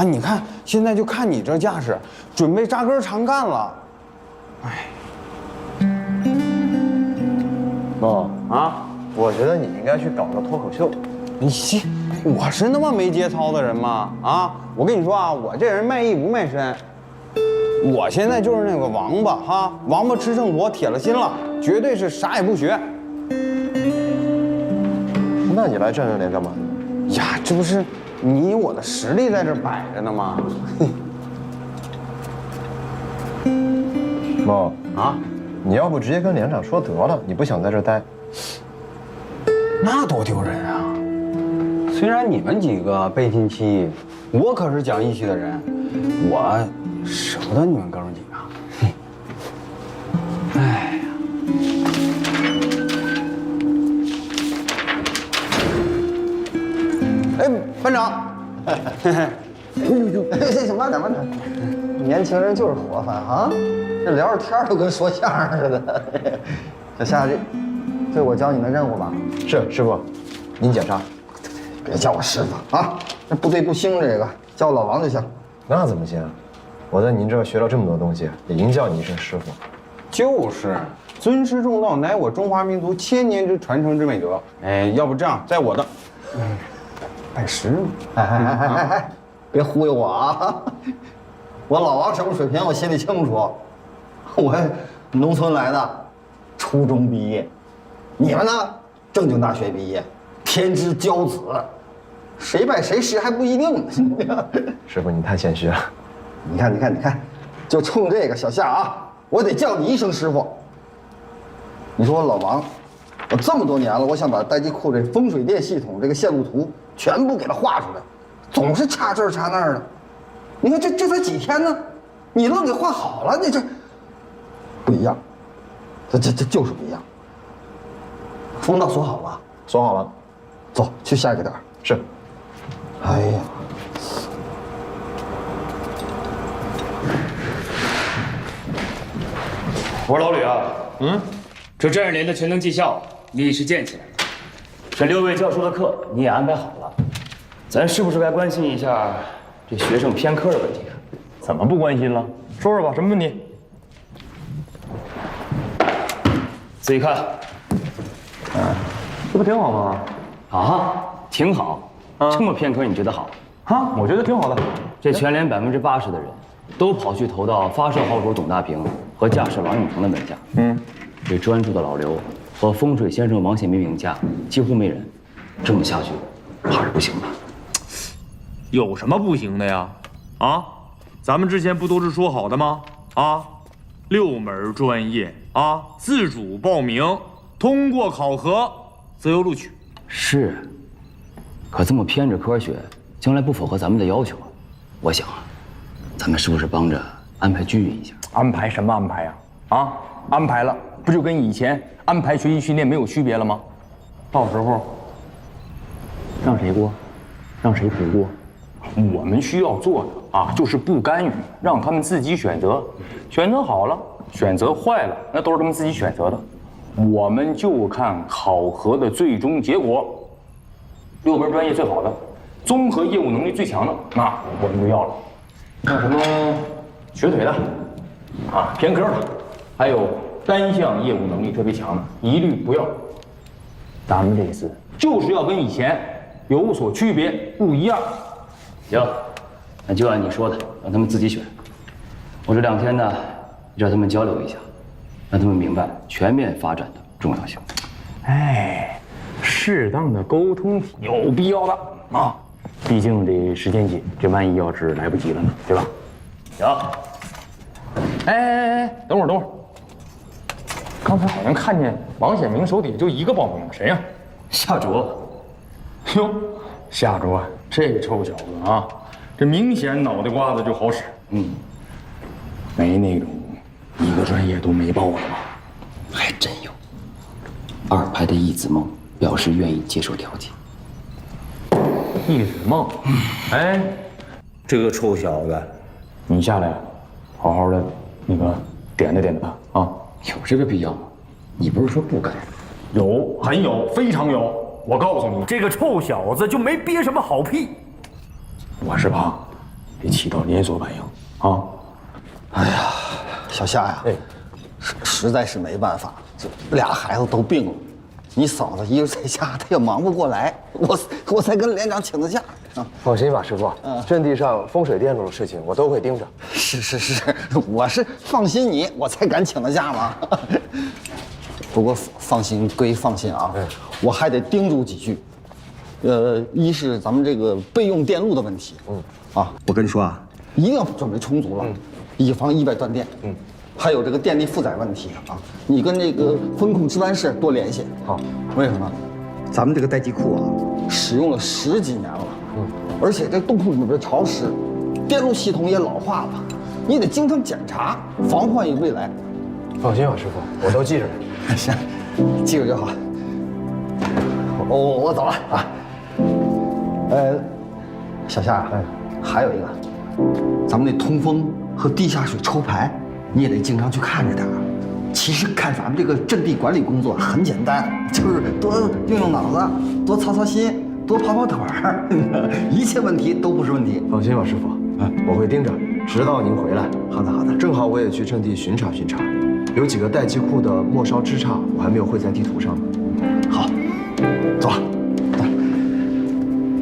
啊，你看现在就看你这架势，准备扎根长干了。哎，哦啊，我觉得你应该去搞个脱口秀。我是那么没节操的人吗？啊，我跟你说啊，我这人卖艺不卖身。我现在就是那个王八哈，王八吃秤砣，铁了心了，绝对是啥也不学。那你来战战连干嘛？呀，这不是你我的实力在这摆着呢吗？猫啊，你要不直接跟连长说得了，你不想在这儿待？那多丢人啊！虽然你们几个背信弃义，我可是讲义气的人，我舍不得你们哥们几个。哎呀！哎，班长，慢点慢点，年轻人就是活泛啊！这聊着天都跟说相声似的。小夏，这我教你的任务吧？是师傅，您检查。别叫我师傅啊！这部队不兴这个，叫我老王就行。那怎么行？我在您这儿学了这么多东西，也应叫你一声师傅。就是，尊师重道乃我中华民族千年之传承之美德。哎，要不这样，在我的，拜师嘛。哎，别忽悠我啊！我老王什么水平，我心里清楚。我农村来的，初中毕业，你们呢，正经大学毕业，天之骄子，谁拜谁师还不一定呢。师傅，你太谦虚了。你看，就冲这个小夏啊，我得叫你一声师傅。你说我老王，我这么多年了，我想把代机库这风水电系统这个线路图全部给它画出来，总是差这儿差那儿的。你看这才几天呢，你愣给画好了，你这不一样，这就是不一样。风道锁好了，锁好了，走去下一个点。是。哎呀。我说老吕啊，这战士连的全能技校你也是建起来了，这6位教授的课你也安排好了，咱是不是该关心一下这学生偏科的问题啊？怎么不关心了？说说吧，什么问题？自己看。这不挺好吗？啊，挺好。这么偏科你觉得好？啊，我觉得挺好的。这全连80%的人都跑去投到发射号主董大平和驾驶王永成的门下。这专注的老刘和风水先生王显民名下几乎没人。这么下去，怕是不行吧？有什么不行的呀？啊，咱们之前不都是说好的吗？啊，6门专业啊，自主报名，通过考核，自由录取。是，可这么偏着科学，将来不符合咱们的要求啊。我想啊，咱们是不是帮着安排均匀一下？安排什么安排呀？啊，安排了，不就跟以前安排学习训练没有区别了吗？到时候让谁过，让谁不过。我们需要做的啊，就是不干预，让他们自己选择，选择好了，选择坏了，那都是他们自己选择的。我们就看考核的最终结果，6门专业最好的，综合业务能力最强的，那我们就要了。像什么瘸腿的，啊，偏科的，还有单项业务能力特别强的，一律不要。咱们这次就是要跟以前有所区别，不一样。行，那就按你说的，让他们自己选。我这2天呢，让他们交流一下，让他们明白全面发展的重要性。哎，适当的沟通有必要的啊，毕竟这时间紧，这万一要是来不及了呢，对吧？行。哎，等会儿，刚才好像看见王显明手底下就一个报名，谁呀？夏卓。哟，夏卓，这个臭小子啊，这明显脑袋瓜子就好使。没那种一个专业都没报的吗？还真有。2排的易子梦表示愿意接受调剂。易子梦，哎，这个臭小子，你下来，好好的那个点着他啊。有这个必要吗？你不是说不干？有，很有，非常有。我告诉你，这个臭小子就没憋什么好屁。我是怕别起到连锁反应啊！哎呀，小夏呀，哎，实在是没办法，这俩孩子都病了，你嫂子一个人在家，她也忙不过来，我才跟连长请的假啊。放心吧，师傅，阵地上风水电路的事情我都会盯着。是，我是放心你，我才敢请的假嘛。不过放心归放心啊，我还得叮嘱几句。一是咱们这个备用电路的问题，我跟你说啊，一定要准备充足了，以防意外断电。还有这个电力负载问题啊，你跟这个风控值班室多联系。好，为什么？咱们这个待机库啊，使用了10几年了，而且这洞库里面潮湿，电路系统也老化了，你得经常检查，防患于未来。放心吧，师傅，我都记着呢。行，记着就好。我走了啊。小夏啊，还有一个，咱们那通风和地下水抽排，你也得经常去看着点儿。其实看咱们这个阵地管理工作很简单，就是多用脑子，多操心，多跑腿儿，一切问题都不是问题。放心吧，师傅，我会盯着，直到您回来。好的。正好我也去阵地巡查巡查，有几个待机库的末梢枝杈，我还没有绘在地图上呢。好，走了。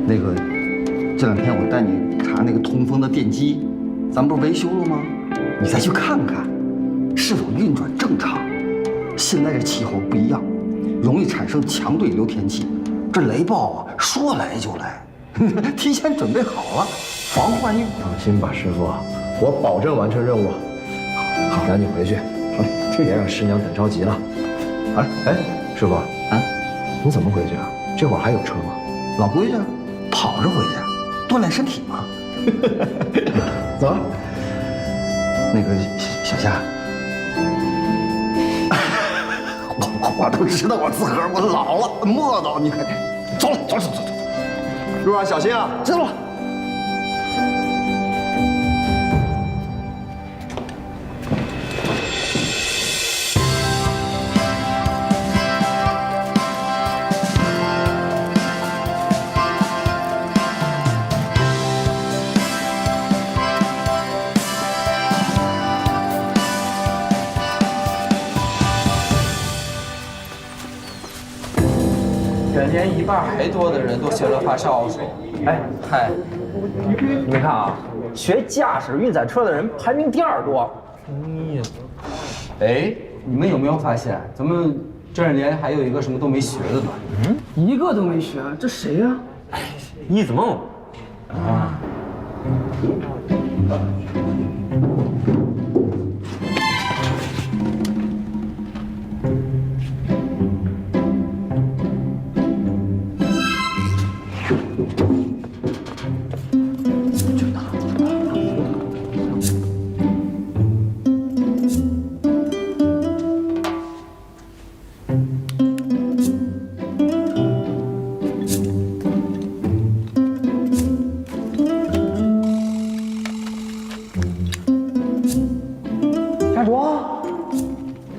那个，这2天我带你查那个通风的电机，咱不是维修了吗？你再去看看，是否运转正常。现在这气候不一样，容易产生强对流天气，这雷暴啊说来就来，提前准备好了，防患于。放心吧，师傅，我保证完成任务。好，那你回去，别让师娘等着急了。哎，师傅，你怎么回去啊？这会儿还有车吗？老规矩，跑着回去，锻炼身体嘛。走。那个小夏，我都知道我自个儿我老了，磨叨，你看，走，路上小心啊！知道了。全连1半还多的人都学了发射奥数。嗨，你看啊，学驾驶运载车的人排名第2多。哎，你们有没有发现，咱们这连还有一个什么都没学的呢？一个都没学，这谁呀？一子梦。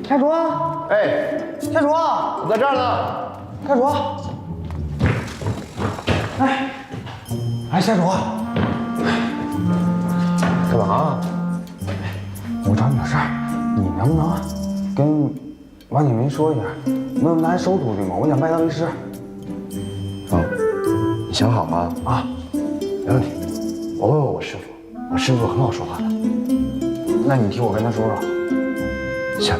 开除！哎，开除！我在这儿呢。开除！下属，干嘛？我找你有事儿，你能不能跟王景云说一下，能来收徒弟吗？我想拜他为师。你想好了啊？没问题，我问问我师傅，我师傅很好说话的。那你替我跟他说说。行。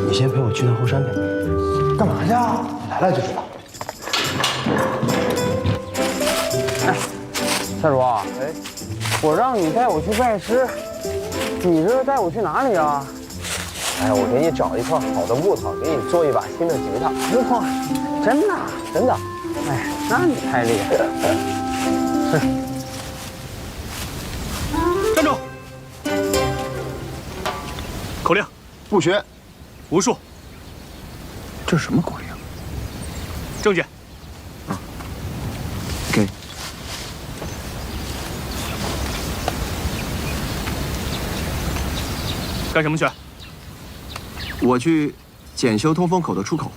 你先陪我去趟后山呗。干嘛去啊？你来了就知道。下属，我让你带我去拜师，你这带我去哪里啊？哎，我给你找一块好的木头，给你做一把新的吉他。哇，真的，真的，哎，那你太厉害了。站住！口令：不学无术。这什么口令？证据。给。干什么去？我去检修通风口的出口。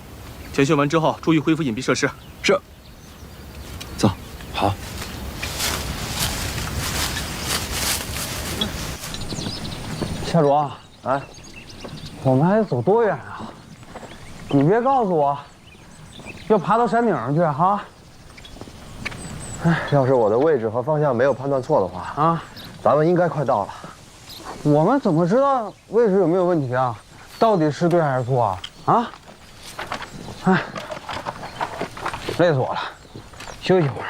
检修完之后，注意恢复隐蔽设施。是。走。好。小卓啊，我们还得走多远啊？你别告诉我要爬到山顶上去哈！要是我的位置和方向没有判断错的话，咱们应该快到了。我们怎么知道位置有没有问题啊？到底是对还是错啊？累死我了，休息会儿。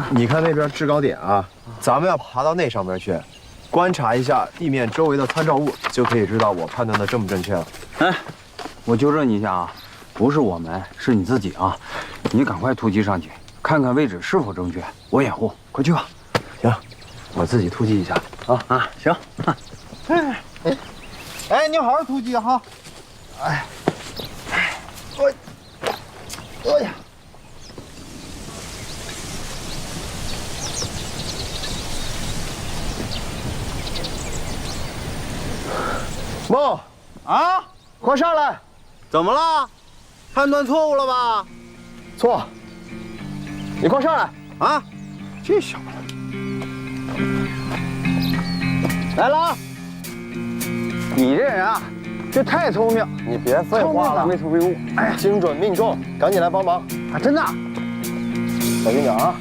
你看那边制高点啊，咱们要爬到那上面去，观察一下地面周围的参照物，就可以知道我判断的正不正确了。我纠正你一下啊，不是我们，是你自己啊！你赶快突击上去，看看位置是否正确，我掩护，快去吧。行，我自己突击一下。行。你好好突击哈。梦啊，快上来！怎么了？判断错误了吧？错，你快上来！啊，这小子来了啊！你这人啊，这太聪明，你别废话了，没头没误。哎呀，精准命中，赶紧来帮忙！啊，真的。小心点啊！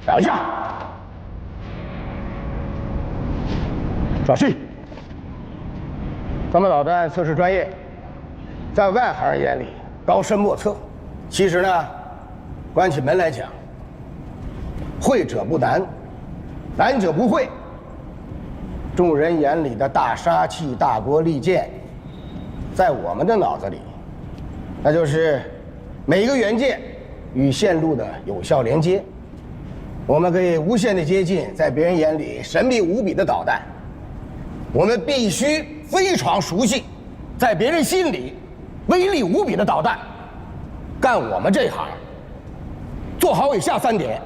两下，转系。咱们导弹测试专业，在外行人眼里高深莫测。其实呢，关起门来讲，会者不难，难者不会。众人眼里的大杀器、大国利剑，在我们的脑子里，那就是每个元件与线路的有效连接。我们可以无限的接近在别人眼里神秘无比的导弹。我们必须非常熟悉在别人心里威力无比的导弹。干我们这一行，做好以下3点，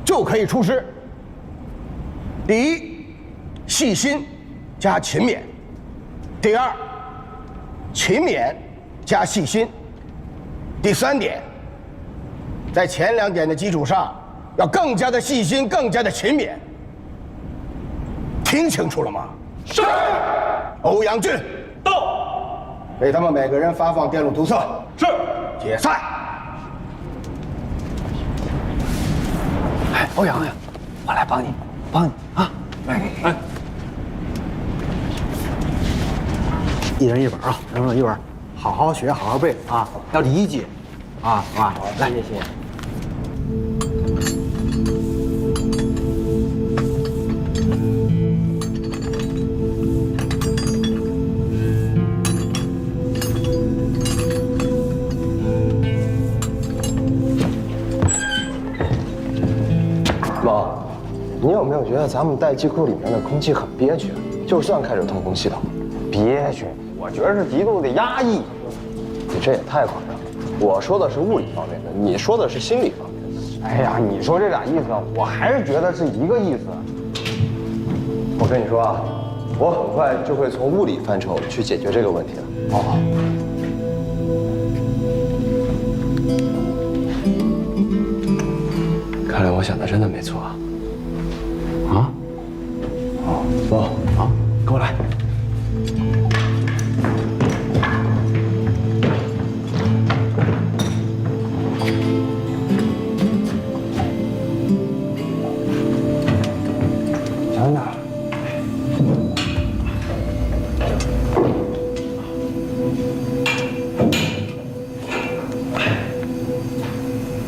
就可以出师。第一，细心加勤勉；第二，勤勉加细心；第3点，在前2点的基础上，要更加的细心，更加的勤勉。听清楚了吗？是。欧阳俊到，给他们每个人发放电路图册。是。解散。哎，欧阳，我来帮你啊！哎，一人一本啊，人人一本，好好学，好好背啊，要理解啊！来，谢谢。妈，你有没有觉得咱们待机库里面的空气很憋屈？就算开着通风系统，憋屈，我觉得是极度的压抑。你这也太夸张了。我说的是物理方面的，你说的是心理方面的。哎呀，你说这俩意思，我还是觉得是一个意思。我跟你说啊，我很快就会从物理范畴去解决这个问题了。哦。看来我想的真的没错啊。啊？走啊，跟我来。小心点。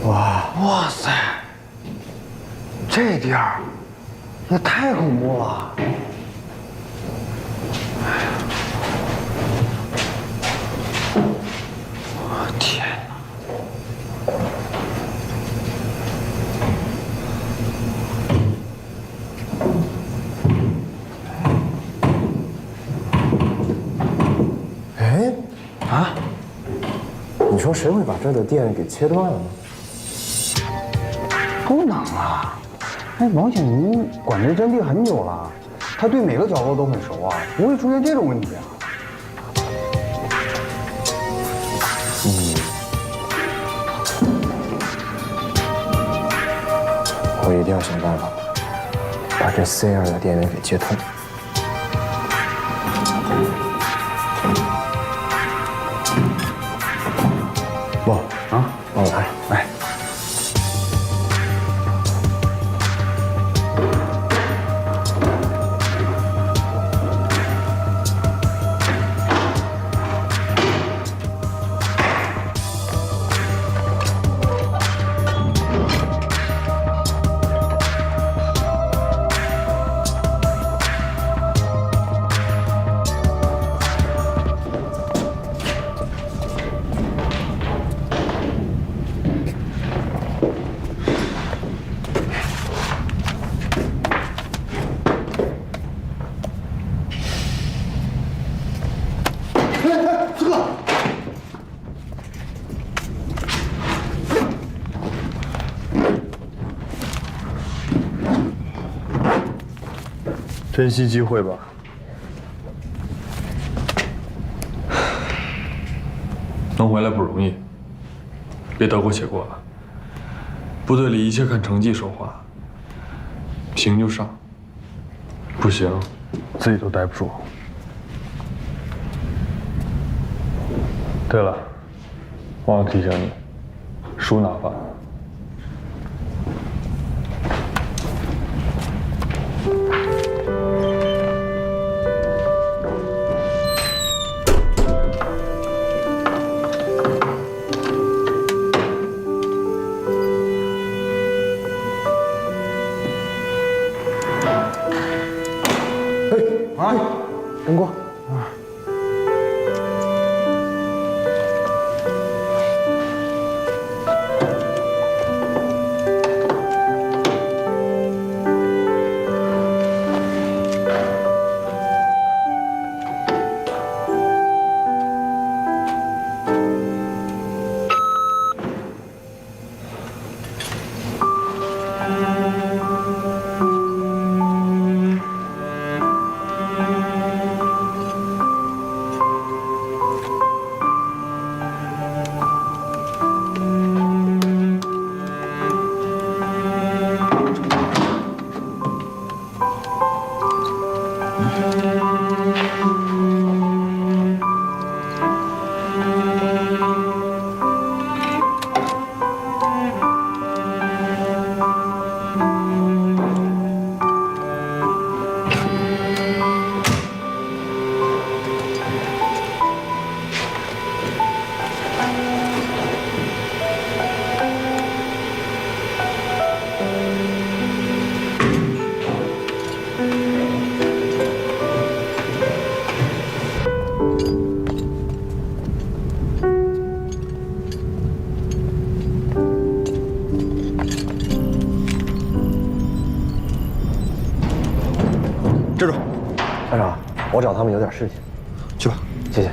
哇塞，这地儿也太恐怖了！我天哪！哎，啊，你说谁会把这儿的电给切断了呢？不能啊！哎，王显民管这阵地很久了，他对每个角落都很熟啊，不会出现这种问题啊。我一定要想办法把这 C2的电源给接通。不啊，帮我拿着，来。珍惜机会吧。能回来不容易，别得过且过了。部队里一切看成绩说话，行就上，不行自己都待不住。对了，忘了提醒你，书拿饭。灯光。我找他们有点事情。去吧，谢谢。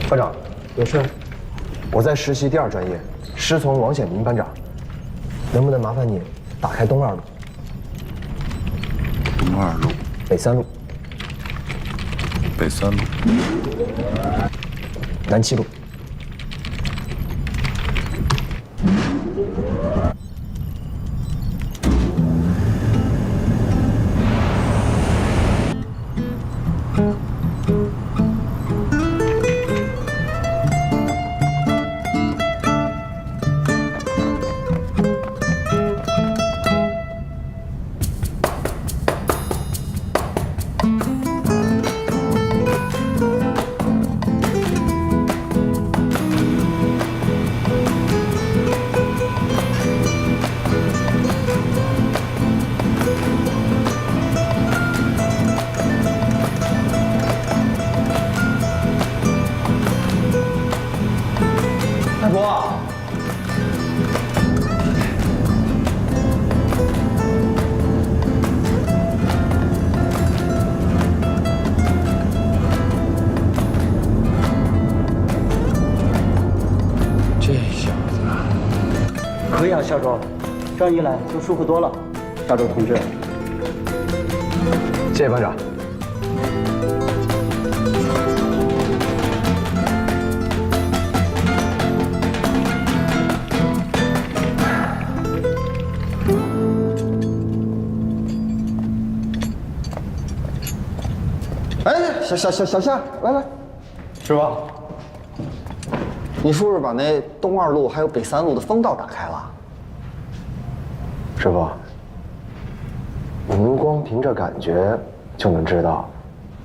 班长，有事？我在实习第2专业，师从王显民班长，能不能麻烦你打开东2路？东2路、北3路、北3路、南7路。大伯，这小子，可以啊，校长，这样一来就舒服多了。校长同志，谢谢班长。哎，小夏，来，师傅，你是不是把那东2路还有北3路的风道打开了？师傅，您光凭这感觉就能知道，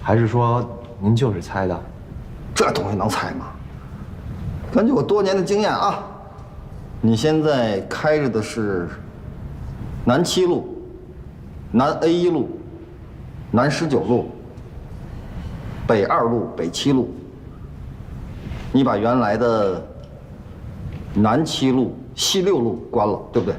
还是说您就是猜的？这东西能猜吗？根据我多年的经验啊，你现在开着的是南7路、南 A1 路、南19路、北2路、北7路。你把原来的南7路、西6路关了，对不对？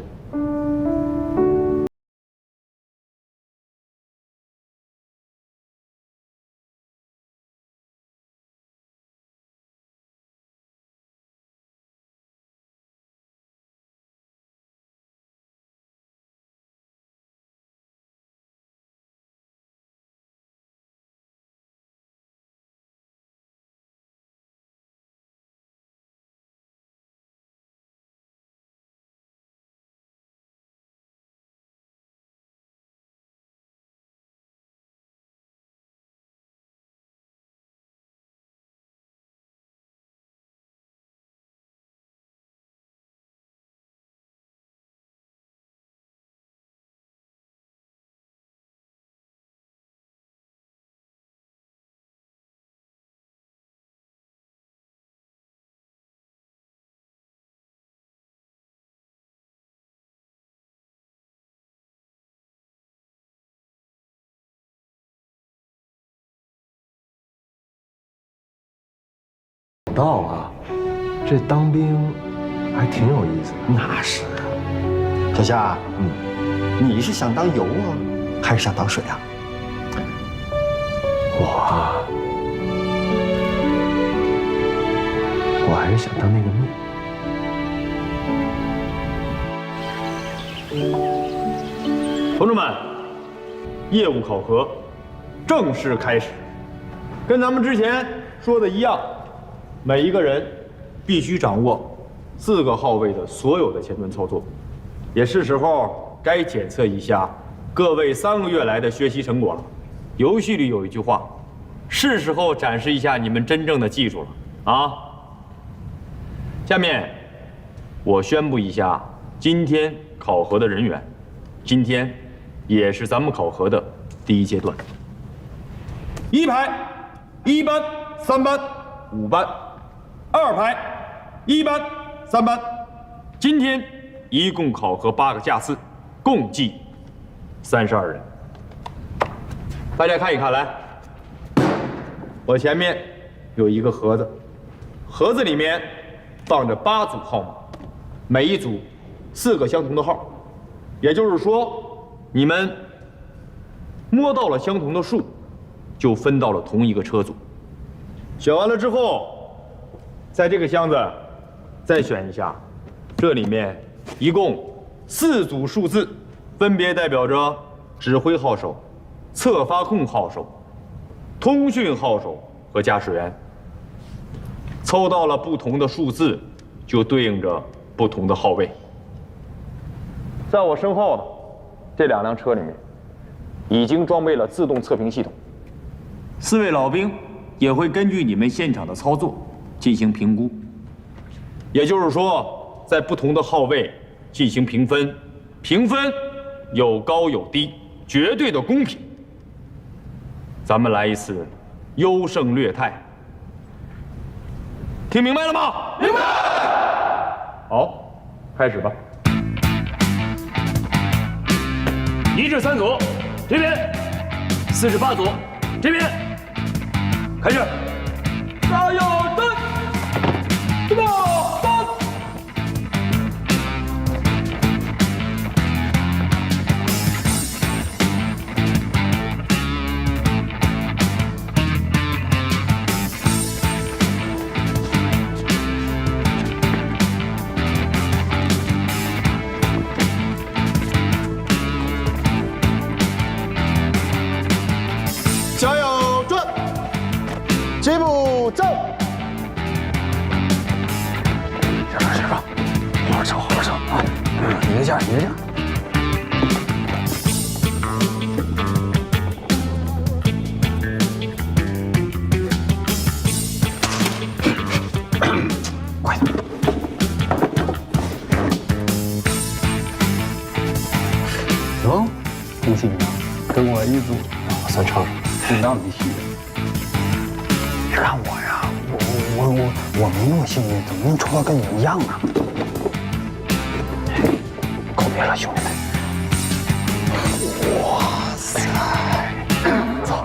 道啊，这当兵还挺有意思的。那是啊，小夏，你是想当油啊，还是想当水啊？我还是想当那个面。同志们，业务考核正式开始。跟咱们之前说的一样，每一个人必须掌握4个号位的所有的前端操作。也是时候该检测一下各位3个月来的学习成果了。游戏里有一句话，是时候展示一下你们真正的技术了啊！下面我宣布一下今天考核的人员。今天也是咱们考核的第1阶段。1排1班、3班、5班；2排1班、3班。今天一共考核8个架次，共计32人。大家看一看，来，我前面有一个盒子，盒子里面放着8组号码，每一组4个相同的号，也就是说，你们摸到了相同的数，就分到了同一个车组。选完了之后，在这个箱子再选一下，这里面一共4组数字，分别代表着指挥号手、侧发控号手、通讯号手和驾驶员。凑到了不同的数字，就对应着不同的号位。在我身后的这2辆车里面，已经装备了自动测评系统。4位老兵也会根据你们现场的操作进行评估，也就是说，在不同的号位进行评分，评分有高有低，绝对的公平。咱们来一次优胜劣汰，听明白了吗？明白。好，开始吧。1至3组，这边；4至8组，这边。开始。加油！准备，走！加油，转！起步，走！先生，好好走啊！一个劲儿，一个劲儿。快点！哟，恭喜你啊，跟我一组，算成了。挺让你喜的。别看我呀，我没那么幸运，怎么能抽到跟你一样呢？告别了，兄弟们！哇塞！走。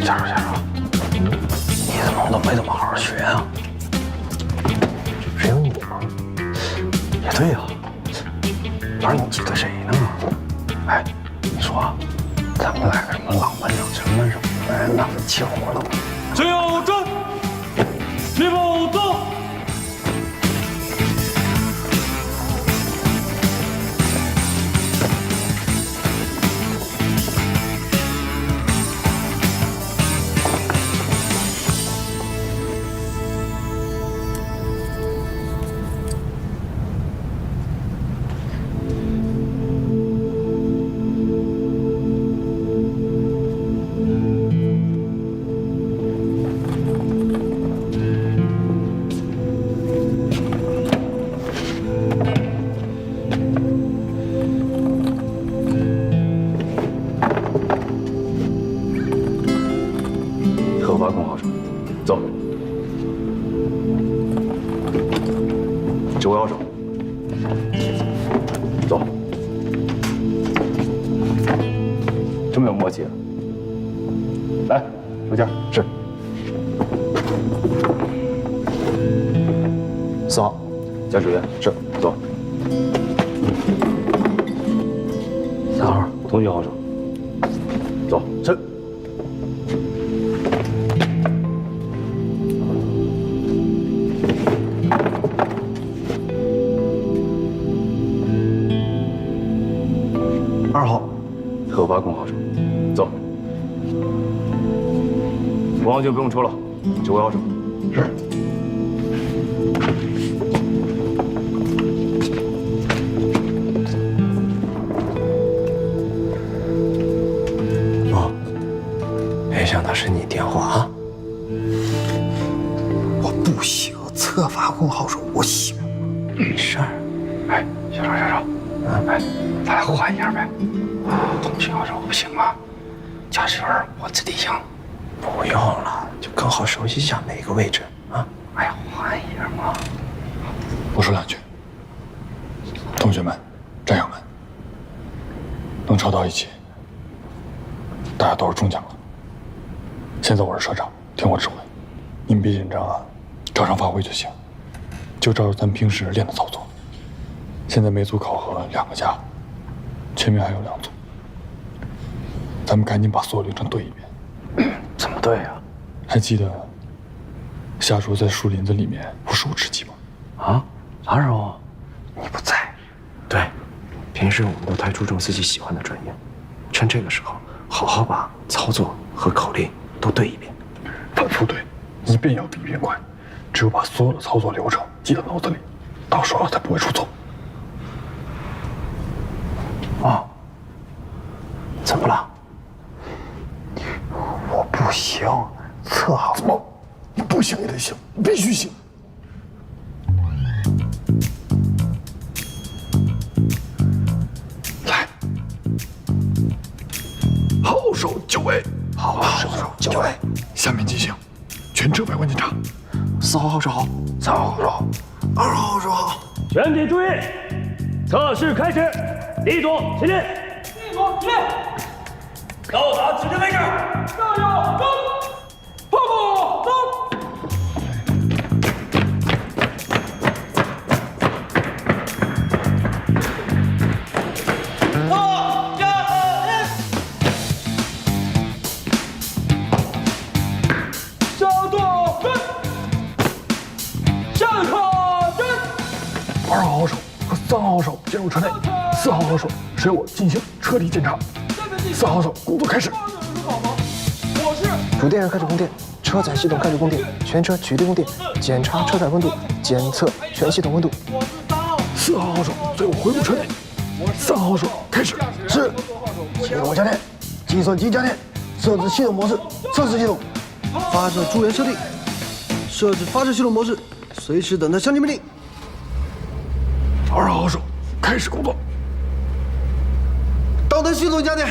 加油！你怎么都没怎么好好学啊？只有你吗？也对呀，不然你记得谁呢？哎，你说，咱们来个什么朗班长、陈班什么的，那不齐活了吗？加油，转！起步，走！特发控号手，走。指挥号手，走。这么有默契啊！来，收件。是。4号，驾驶员是，走。3号，通讯号手，走。是。2号，特发控号手，走。5号就不用抽了，指挥号手。是。哦，没想到是你电话啊！我不行，侧发控号手我行。没事儿。哎，小赵，哎，咱俩换一下呗。通讯号手不行吗？驾驶员我自己行。不用了，就更好熟悉一下每个位置啊。哎呀，换一下嘛。我说2句。同学们、战友们，能抄到一起，大家都是中奖了。现在我是社长，听我指挥，你们别紧张啊，照常发挥就行，就照着咱平时练的操作。现在每组考核2个加，前面还有2组，咱们赶紧把所有流程对一遍。怎么对呀？还记得下周在树林子里面无实物吃鸡吗？啊？啥时候？你不在。对，平时我们都太注重自己喜欢的专业，趁这个时候好好把操作和口令都对一遍。反复对，一遍要比一遍快。只有把所有的操作流程记在脑子里，到时候才不会出错。哦，怎么了？我不行，测好。怎么？你不行也得行，你必须行。来，好手就位，好手就位。下面进行全车外观检查。4号号手好，3号号手好，2号号手好。全体注意，测试开始，第一组起立，到达指定位置，加油，走，泡泡，走。2号好手和3号好手进入车内，4号好手随我进行车体检查。4号好手工作开始。主电源开始供电，车载系统开始供电，全车取缔供电，检查车载温度，检测全系统温度。 4号好手随我回入车内，3号好手开始。是，启动家电，计算机家电，设置系统模式，测试系统，发射助燃设定，设置发射系统模式，随时等待相机命令。 2号好手开始工作。导弹系统家电，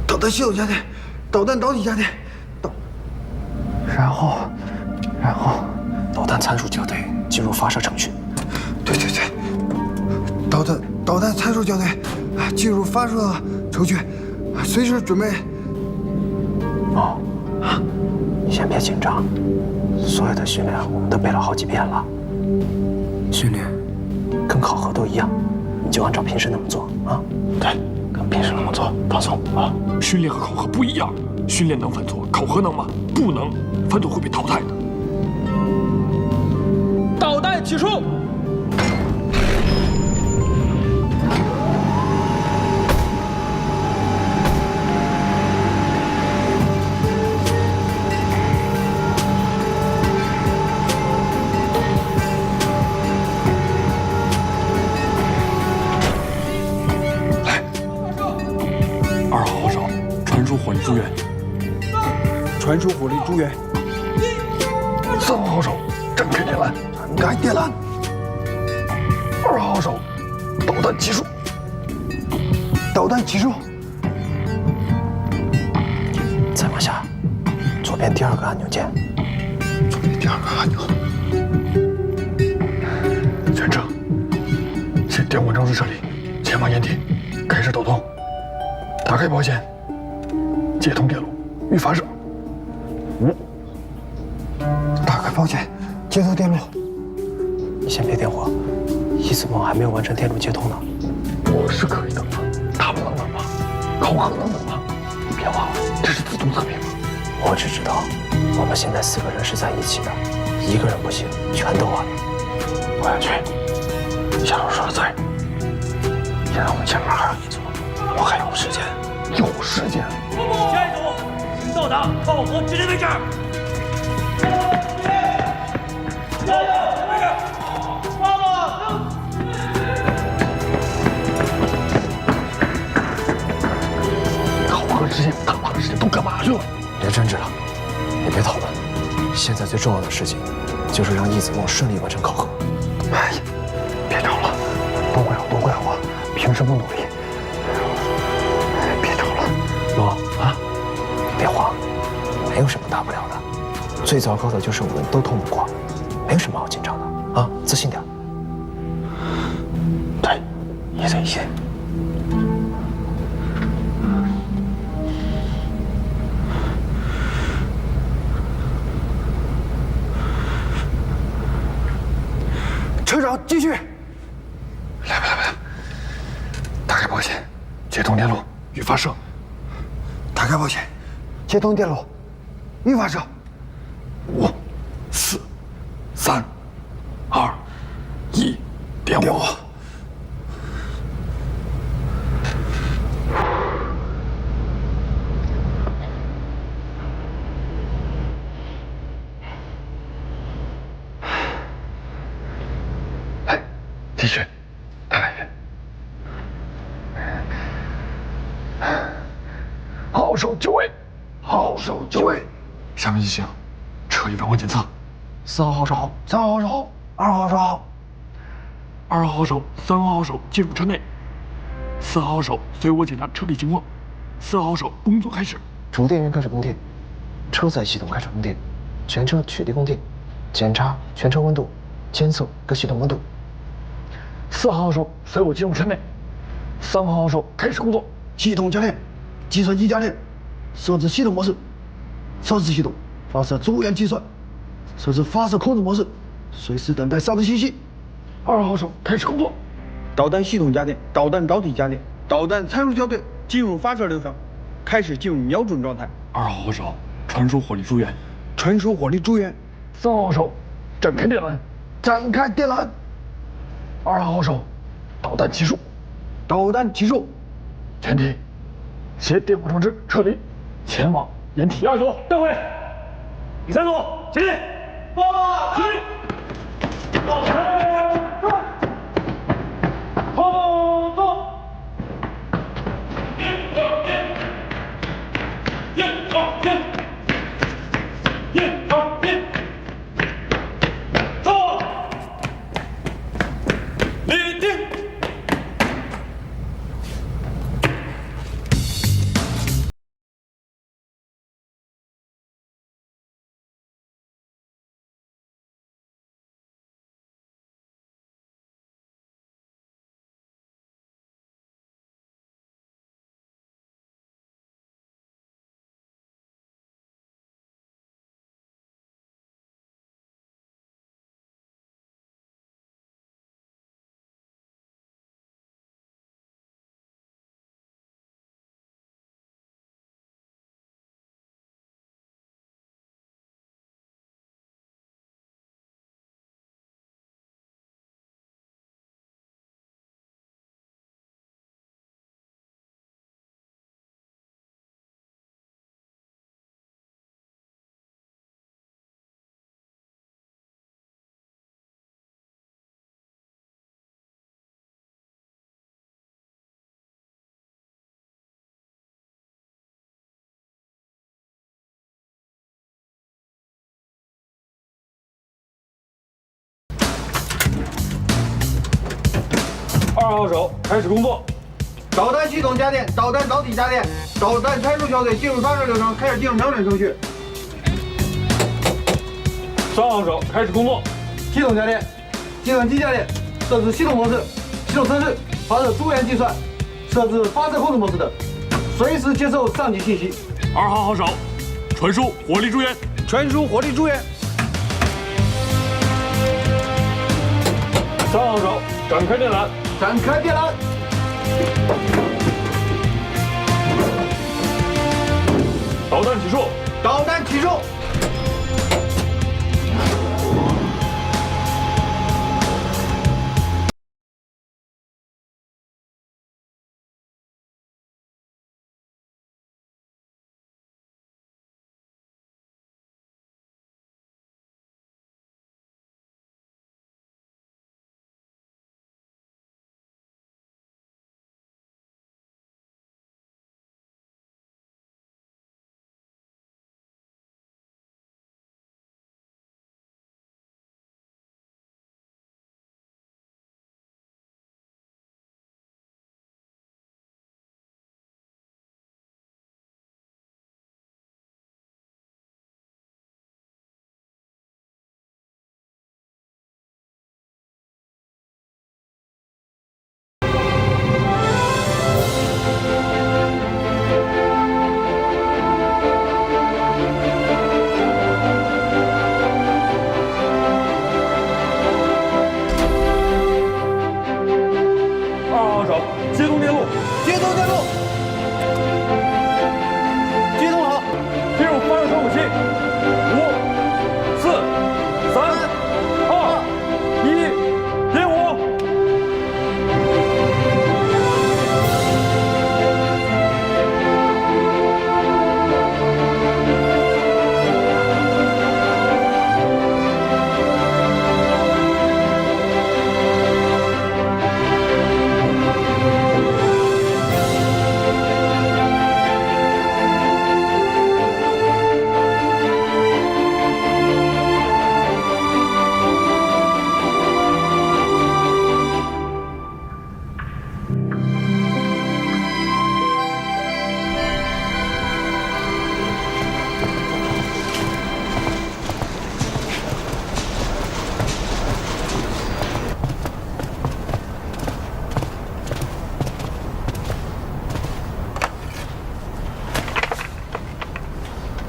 导弹系统家电，导弹导体家电，然后导弹参数校对进入发射程序。对，导弹参数校对，进入发射程序，随时准备。哦，你先别紧张，所有的训练我们都背了好几遍了。训练跟考核都一样，你就按照平时那么做啊。对，跟平时那么做，放松啊。训练和考核不一样，训练能犯错，考核能吗？不能，犯错会被淘汰的。导弹起出。 火力支援，传输火力支援。3号好手展开电缆，展开电缆。2号好手导弹起出，导弹起出。再往下，左边第2个按钮键。左边第2个按钮。全车先电管装置撤离，前方掩体，开始抖动，打开保险。 接通电路，预发射。5，打开保险，接通电路。你先别点火，一子梦还没有完成电路接通呢。我是可以等的，他们能等吗？考核能等吗？别忘了，这是自动测评。我只知道，我们现在4个人是在一起的，1个人不行，全都完了。我要去。夏老说的对，现在我们前面还有1组，我还有时间。有时间。 下一组，请到达考核指定位置。加油！位置。考核之前他妈的时间都干嘛去了？别争执了，也别讨论，现在最重要的事情就是让易子墨顺利完成考核。哎呀，别吵了，都怪我，凭什么努力？ 罗啊，别慌，没有什么大不了的。最糟糕的就是我们都通不过，没有什么好紧张的。啊，自信点。对，一对一。车长，继续。来吧，打开保险，接通电路，预发射。打开保险，接通电路，预发射。 5、4、3、2、1，点火。来，继续，再来一遍。好手就位，好手就位。下面进行车椅稳稳检测。4号好手好，3号好手好，2号好手好，2号好手，3号好手进入车内，4号好手随我检查车里情况，4号好手工作开始。主电源开始供电，车载系统开始供电，全车取缔供电，检查全车温度，监测各系统温度。4号好手随我进入车内，3号好手开始工作。系统家电，计算机家电，设置系统模式，测试系统，发射主元计算，设置发射控制模式，随时等待上升信息。2号好手开始工作。导弹系统家电、导弹导体家电、导弹参数校对进入发射流程，开始进入瞄准状态。2号好手传输火力支援，传输火力支援。3号好手展开电缆，展开电缆。2号好手导弹起束，导弹起束。前提携电火装置撤离，前往掩体。2组带回，第3组前进。起立。后坐。坐。立定。2号手开始工作。导弹系统家电、导弹导体家电、导弹参数校对进入发射流程，开始进入瞄准程序。3号手开始工作。系统家电、计算机家电，设置系统模式、系统测试、发射主元计算、设置发射控制模式等，随时接受上级信息。2号好手传输火力支援，传输火力支援。3号手展开电缆，展开电缆。导弹起束，导弹起束。防守，接通电路，接通电路，接通好，进入发射传感器，5、4、3、2、1，点火。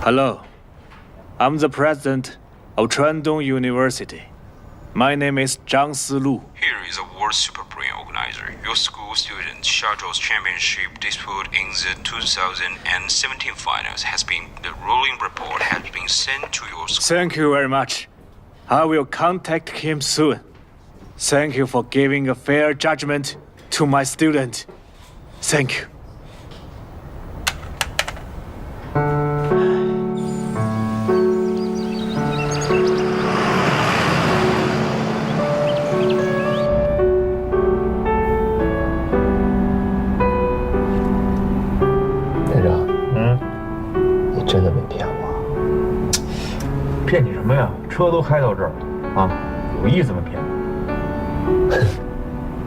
Hello, I'm the president of Chuandong University. My name is Zhang Silu. Here is a World Super Brain organizer. Your school student Shadows Championship dispute in the 2017 finals has been, the ruling report has been sent to your school. Thank you very much. I will contact him soon. Thank you for giving a fair judgment to my student. Thank you. 连长，你真的没骗我？骗你什么呀？车都开到这儿了啊，有意思吗？骗你？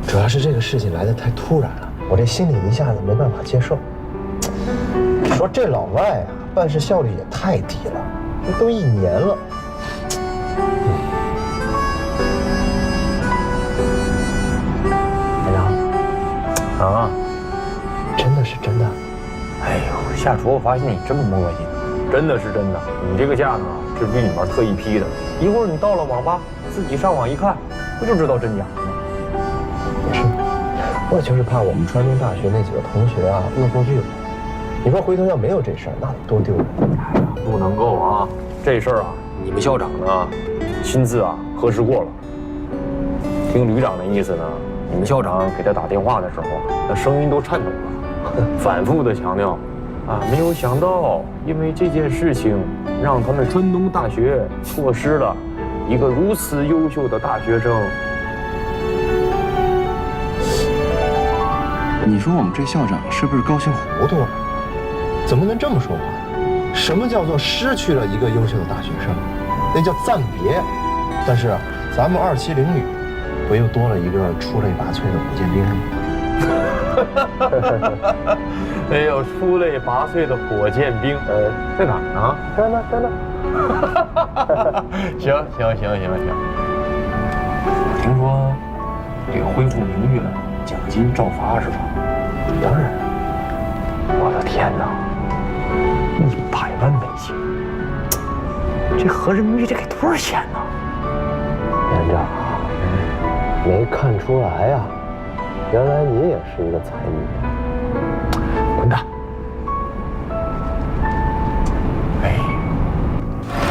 主要是这个事情来得太突然了，我这心里一下子没办法接受。你说这老外啊，办事效率也太低了，这都1年了。连长，啊，真的是真的。哎呦，下厨我发现你这么磨叽，真的是真的。你这个架呢，是给你们特意批的。一会儿你到了网吧，自己上网一看，不就知道真假了吗？也是，我就是怕我们川东大学那几个同学啊恶作剧了。你说回头要没有这事儿，那得多丢人！哎呀，不能够啊！这事儿啊，你们校长呢亲自啊核实过了。听旅长的意思呢，你们校长给他打电话的时候，那声音都颤抖了，反复的强调，啊，没有想到，因为这件事情，让他们川东大学错失了一个如此优秀的大学生。你说我们这校长是不是高兴糊涂了？怎么能这么说话呢？什么叫做失去了一个优秀的大学生？那叫暂别。但是咱们2期0旅，不又多了一个出类拔萃的火箭兵吗？哎呦，出类拔萃的火箭兵，在哪儿呢？在那。行。我听说这个恢复名誉了，奖金照发是吧？当然。我的天哪，100万美金，这合人民币这给多少钱呢？连长，没看出来呀，原来你也是一个财迷。滚蛋！哎。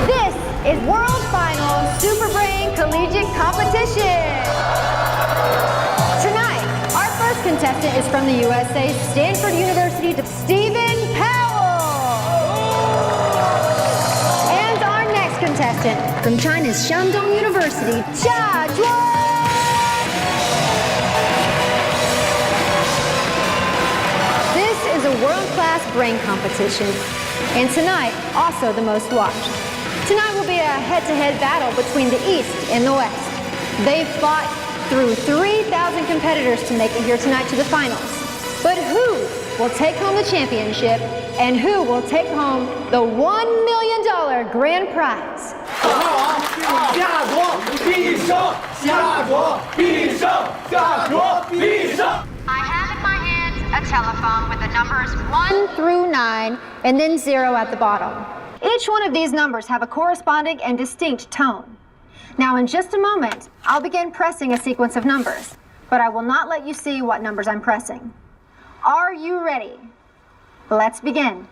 This is World Final Super Brain Collegiate Competition. Tonight, our first contestant is from the USA Stanford University, Stephen Powell. And our next contestant from China's Shandong University, Jia Zhuo. This is a world-class brain competition, and tonight, also the most watched. Tonight will be a head-to-head battle between the East and the West. They've fought through 3,000 competitors to make it here tonight to the finals. But who will take home the championship, and who will take home the $1 million grand prize? 下卓必胜，下卓必胜，下卓必胜。 I have in my hand a telephone with the numbers 1 through 9 and then 0 at the bottom. Each one of these numbers have a corresponding and distinct tone. Now in just a moment, I'll begin pressing a sequence of numbers. but I will not let you see what numbers I'm pressing. Are you ready? Let's begin.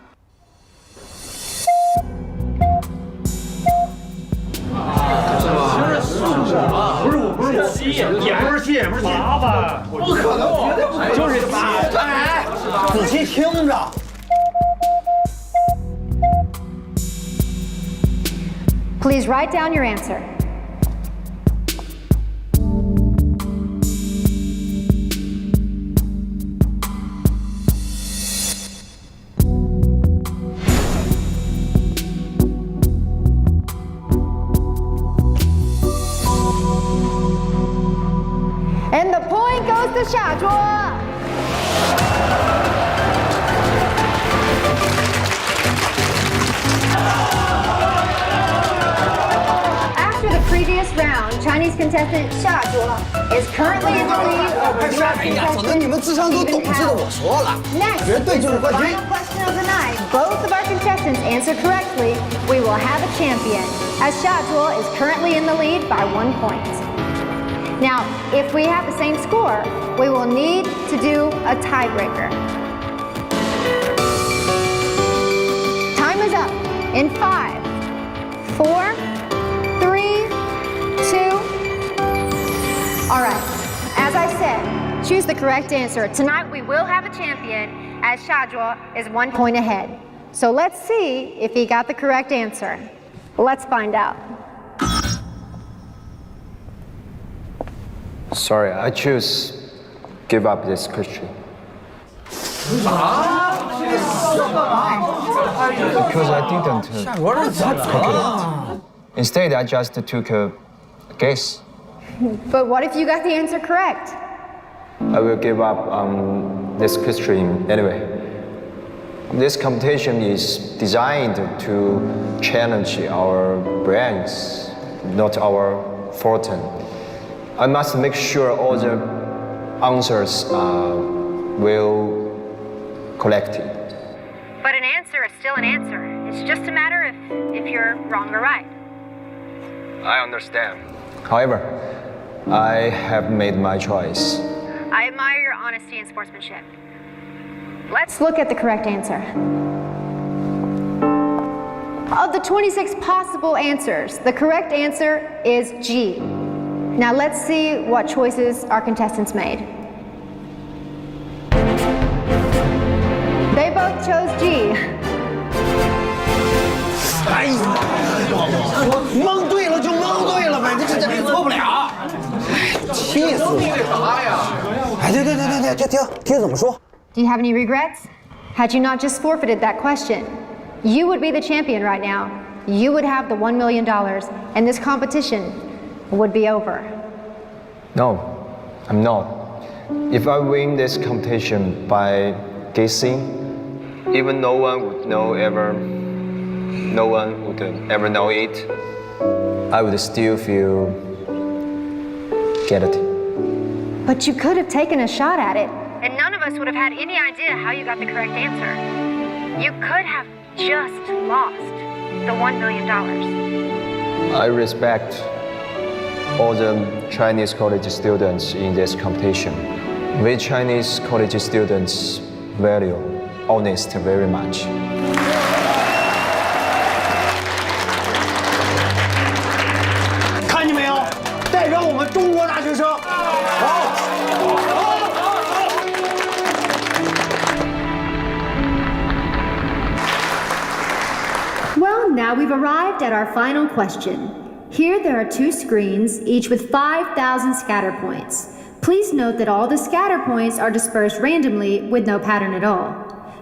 仔细听着。Please write down your answer. And the point goes to 夏卓. After the previous round, Chinese contestant 夏卓 is currently in the lead over US 哎呀，整的你们智商都懂似的，我说了， Next, 绝对就是冠军。 final question of the night. Both of our contestants answer correctly. We will have a champion, as Xiazhuo is currently in the lead by 1 point. Now, if we have the same score, we will need to do a tiebreaker. Time is up in 5, 4, 3, 2. All right, as I said, choose the correct answer. Tonight we will have a champion, as Xiazhuo is 1 point ahead. So let's see if he got the correct answer. Let's find out. Sorry, I choose give up this question. Because I didn't calculate. Instead, I just took a guess. But what if you got the answer correct? I will give up on this question anyway. This competition is designed to challenge our brains, not our fortune. I must make sure all the answers are well collected. But an answer is still an answer. It's just a matter if you're wrong or right. I understand. However, I have made my choice. I admire your honesty and sportsmanship. Let's look at the correct answer. Of the 26 possible answers, the correct answer is G. Now let's see what choices our contestants made. They both chose G. 哎呀，蒙对了就蒙对了呗，这错不了。气死我！哎，对，这听怎么说？ Do you have any regrets? Had you not just forfeited that question, you would be the champion right now. You would have the $1 million, and this competition would be over. No, I'm not. If I win this competition by guessing, even no one would ever know it, I would still feel guilty. But you could have taken a shot at it, and none of us would have had any idea how you got the correct answer. You could have just lost the $1 million. I respect all the Chinese college students in this competition. We Chinese college students value honesty very much. 看见没有？代表我们中国大学生。好。 Well, now we've arrived at our final question. Here there are 2 screens, each with 5,000 scatter points. Please note that all the scatter points are dispersed randomly with no pattern at all.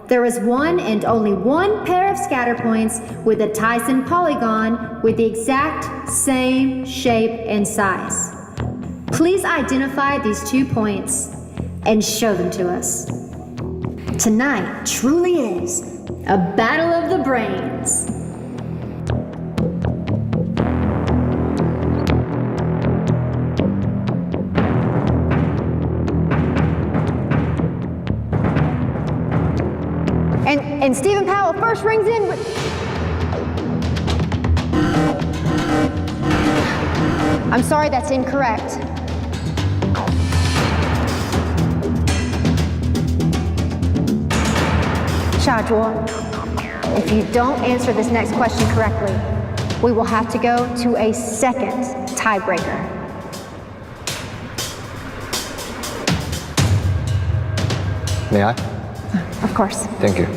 There is one and only one pair of scatter points with a Tyson polygon with the exact same shape and size. Please identify these 2 points and show them to us. Tonight truly is a battle of the brains. And Stephen Powell first rings in with... I'm sorry, that's incorrect. Shadror, if you don't answer this next question correctly, we will have to go to a second tiebreaker. May I? Of course. Thank you.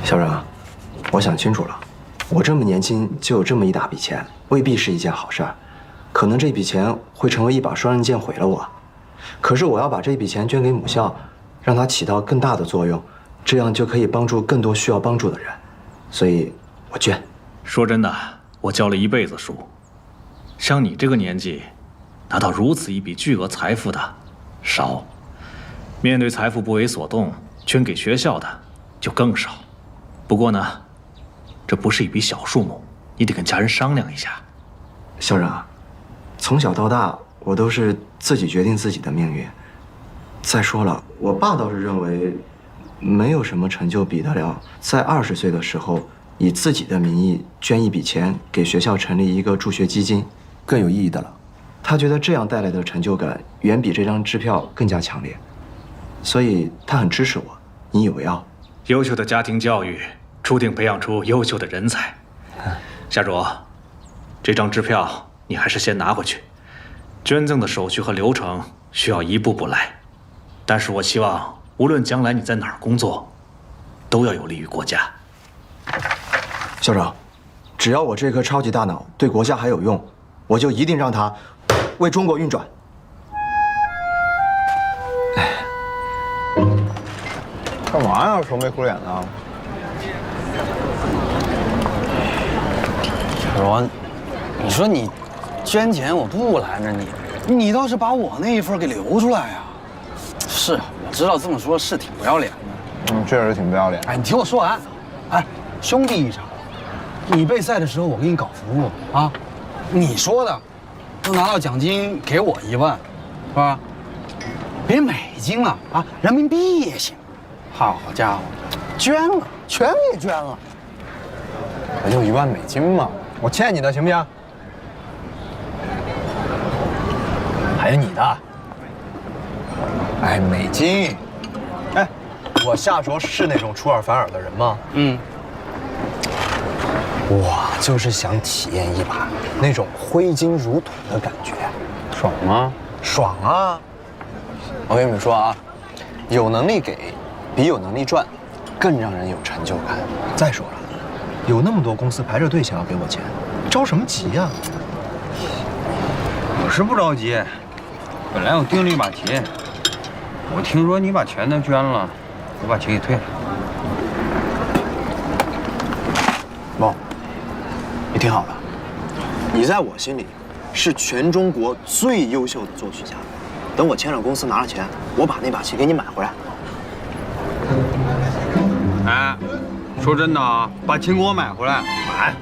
小冉，我想清楚了，我这么年轻就有这么一大笔钱，未必是一件好事儿。可能这笔钱会成为一把双刃剑，毁了我。可是我要把这笔钱捐给母校，让它起到更大的作用，这样就可以帮助更多需要帮助的人。所以，我捐。说真的，我教了一辈子书，像你这个年纪，拿到如此一笔巨额财富的少。面对财富不为所动，捐给学校的就更少。不过呢，这不是一笔小数目，你得跟家人商量一下。校长，从小到大我都是自己决定自己的命运。再说了，我爸倒是认为，没有什么成就比得了在20岁的时候以自己的名义捐一笔钱给学校成立一个助学基金，更有意义的了。他觉得这样带来的成就感远比这张支票更加强烈，所以他很支持我，引以为傲。优秀的家庭教育注定培养出优秀的人才。夏卓，这张支票你还是先拿回去，捐赠的手续和流程需要一步步来。但是我希望，无论将来你在哪儿工作，都要有利于国家。校长，只要我这颗超级大脑对国家还有用，我就一定让它为中国运转。干嘛呀？愁眉苦脸的。小罗，你说你捐钱我不拦着你，你倒是把我那一份给留出来呀。是，我知道这么说是挺不要脸的。确实挺不要脸。哎，你听我说完。哎，兄弟一场，你备赛的时候我给你搞服务啊，你说的，都拿到奖金给我1万，是吧？别美金了啊，人民币也行。好家伙，捐了，全给捐了。也就1万美金嘛，我欠你的行不行？还有你的。哎，美金。哎，我夏卓是那种出尔反尔的人吗？我就是想体验一把那种挥金如土的感觉，爽吗？爽啊！我跟你们说啊，有能力给，比有能力赚，更让人有成就感。再说了，有那么多公司排着队想要给我钱，着什么急呀？我是不着急，本来我订了一把琴，我听说你把钱都捐了，我把钱给退了。梦，你听好了，你在我心里是全中国最优秀的作曲家。等我签了公司拿了钱，我把那把琴给你买回来。哎，说真的啊，把琴给我买回来，买，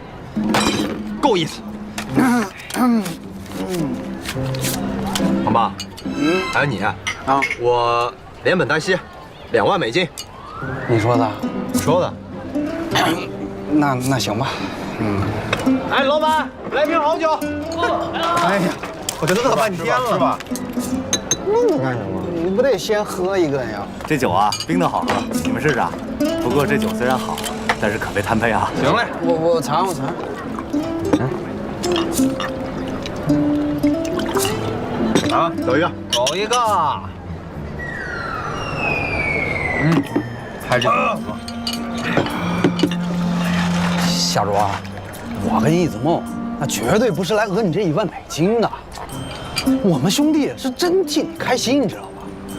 够意思。王爸，还有你啊，我连本带息2万美金。你说的？说的。那行吧。哎，老板，来瓶好酒。哎呀，我这乐半天了，是吧？那干什么？你不得先喝一个呀？这酒啊，冰的好喝，你们试试啊。不过这酒虽然好，但是可别贪杯啊。行嘞，我尝。啊，走一个，走一个。还是小卓啊，我跟易子梦那绝对不是来讹你这1万美金的。我们兄弟是真替你开心，你知道吗？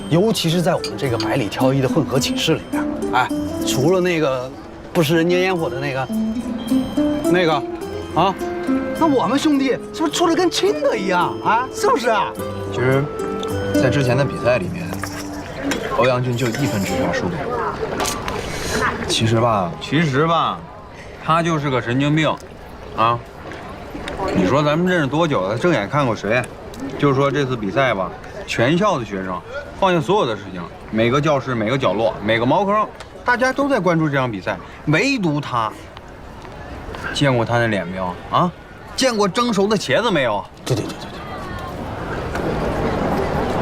尤其是在我们这个百里挑一的混合寝室里面，哎，除了那个不食人间烟火的那个，啊，那我们兄弟是不是处得跟亲的一样啊？是不是啊？其实，在之前的比赛里面，欧阳俊就1分之差输给我。其实吧，他就是个神经病，啊！你说咱们认识多久了？正眼看过谁？就说这次比赛吧，全校的学生放下所有的事情，每个教室、每个角落、每个茅坑，大家都在关注这场比赛，唯独他。见过他那脸没有？啊？见过蒸熟的茄子没有？对。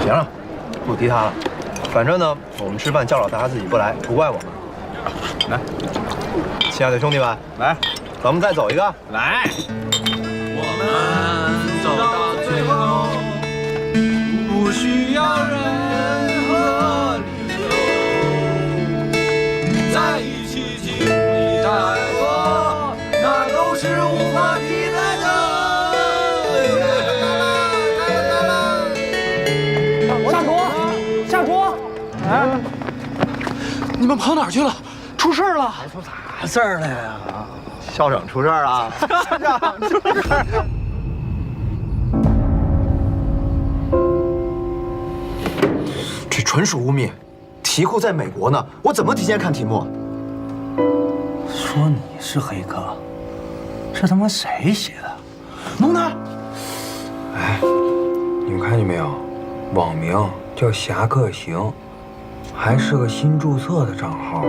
行了，不提他了。反正呢，我们吃饭叫了他自己不来，不怪我们。来，亲爱的兄弟们，来，咱们再走一个。来，我们走到最后，不需要任何理由，在一起经历太多，那都是无法替代的。下卓，哎，你们跑哪儿去了？出事了！出啥事儿了呀？校长出事儿了！校长出事儿了！这纯属污蔑，题库在美国呢，我怎么提前看题目？说你是黑客，这他妈谁写的？弄呢？哎，你们看见没有？网名叫侠客行，还是个新注册的账号，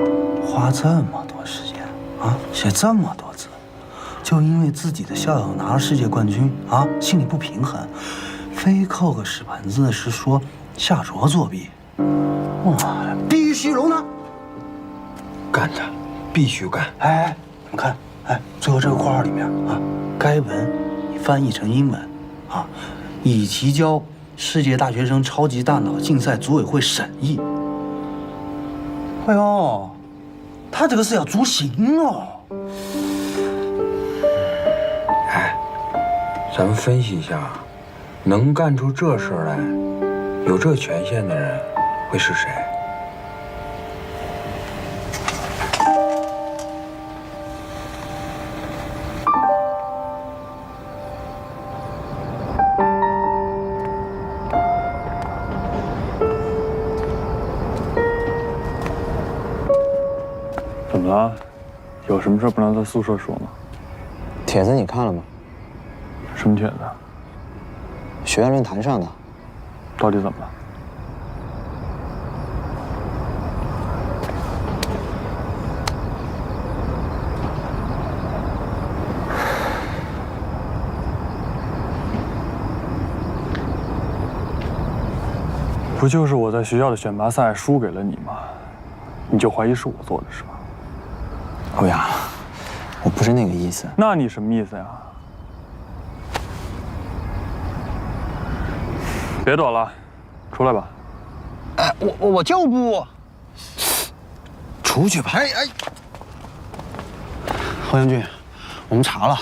花这么多时间啊，写这么多字，就因为自己的校友拿了世界冠军啊，心里不平衡，非扣个屎盆子是说夏卓作弊。哇，必须容他，干他，必须干！哎，你们看，哎，最后这个括号里面啊，该文你翻译成英文啊，已提交世界大学生超级大脑竞赛组委会审议。哎呦，他这个是要诛刑哦！哎，咱们分析一下，能干出这事儿来，有这权限的人会是谁？怎么了？有什么事不能在宿舍说吗？帖子你看了吗？什么帖子？学院论坛上的。到底怎么了？不就是我在学校的选拔赛输给了你吗？你就怀疑是我做的是吧？欧阳，我不是那个意思。那你什么意思呀？别躲了，出来吧。哎，我就不。出去吧。哎，侯阳俊，我们查了，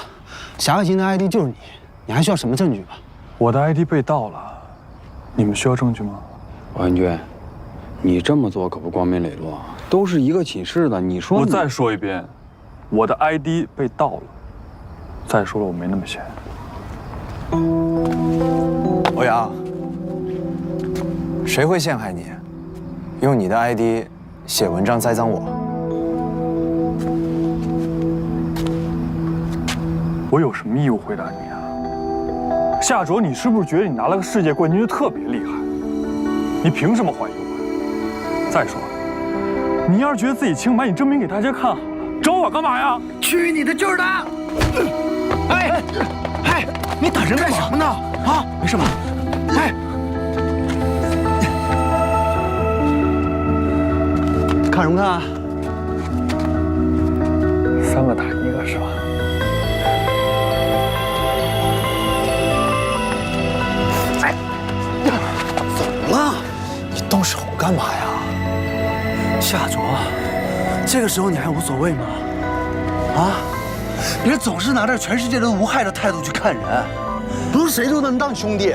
侠客行的 ID 就是你，你还需要什么证据吧？我的 ID 被盗了，你们需要证据吗？王元军，你这么做可不光明磊落，都是一个寝室的，你说我再说一遍，我的 ID 被盗了。再说了，我没那么闲。欧阳，谁会陷害你？用你的 ID 写文章栽赃我？我有什么义务回答你啊？夏卓，你是不是觉得你拿了个世界冠军就特别厉害？你凭什么怀疑我？再说了，你要是觉得自己清白，你证明给大家看好了，找我干嘛呀？去你的就是的！哎，哎，你打人干什么呢？啊，没事吧？哎，看什么看？ 3个打1个是吧？哎，怎么了？你动手干嘛呀？夏卓，这个时候你还无所谓吗？啊，别总是拿着全世界都无害的态度去看人，不是谁都能当兄弟。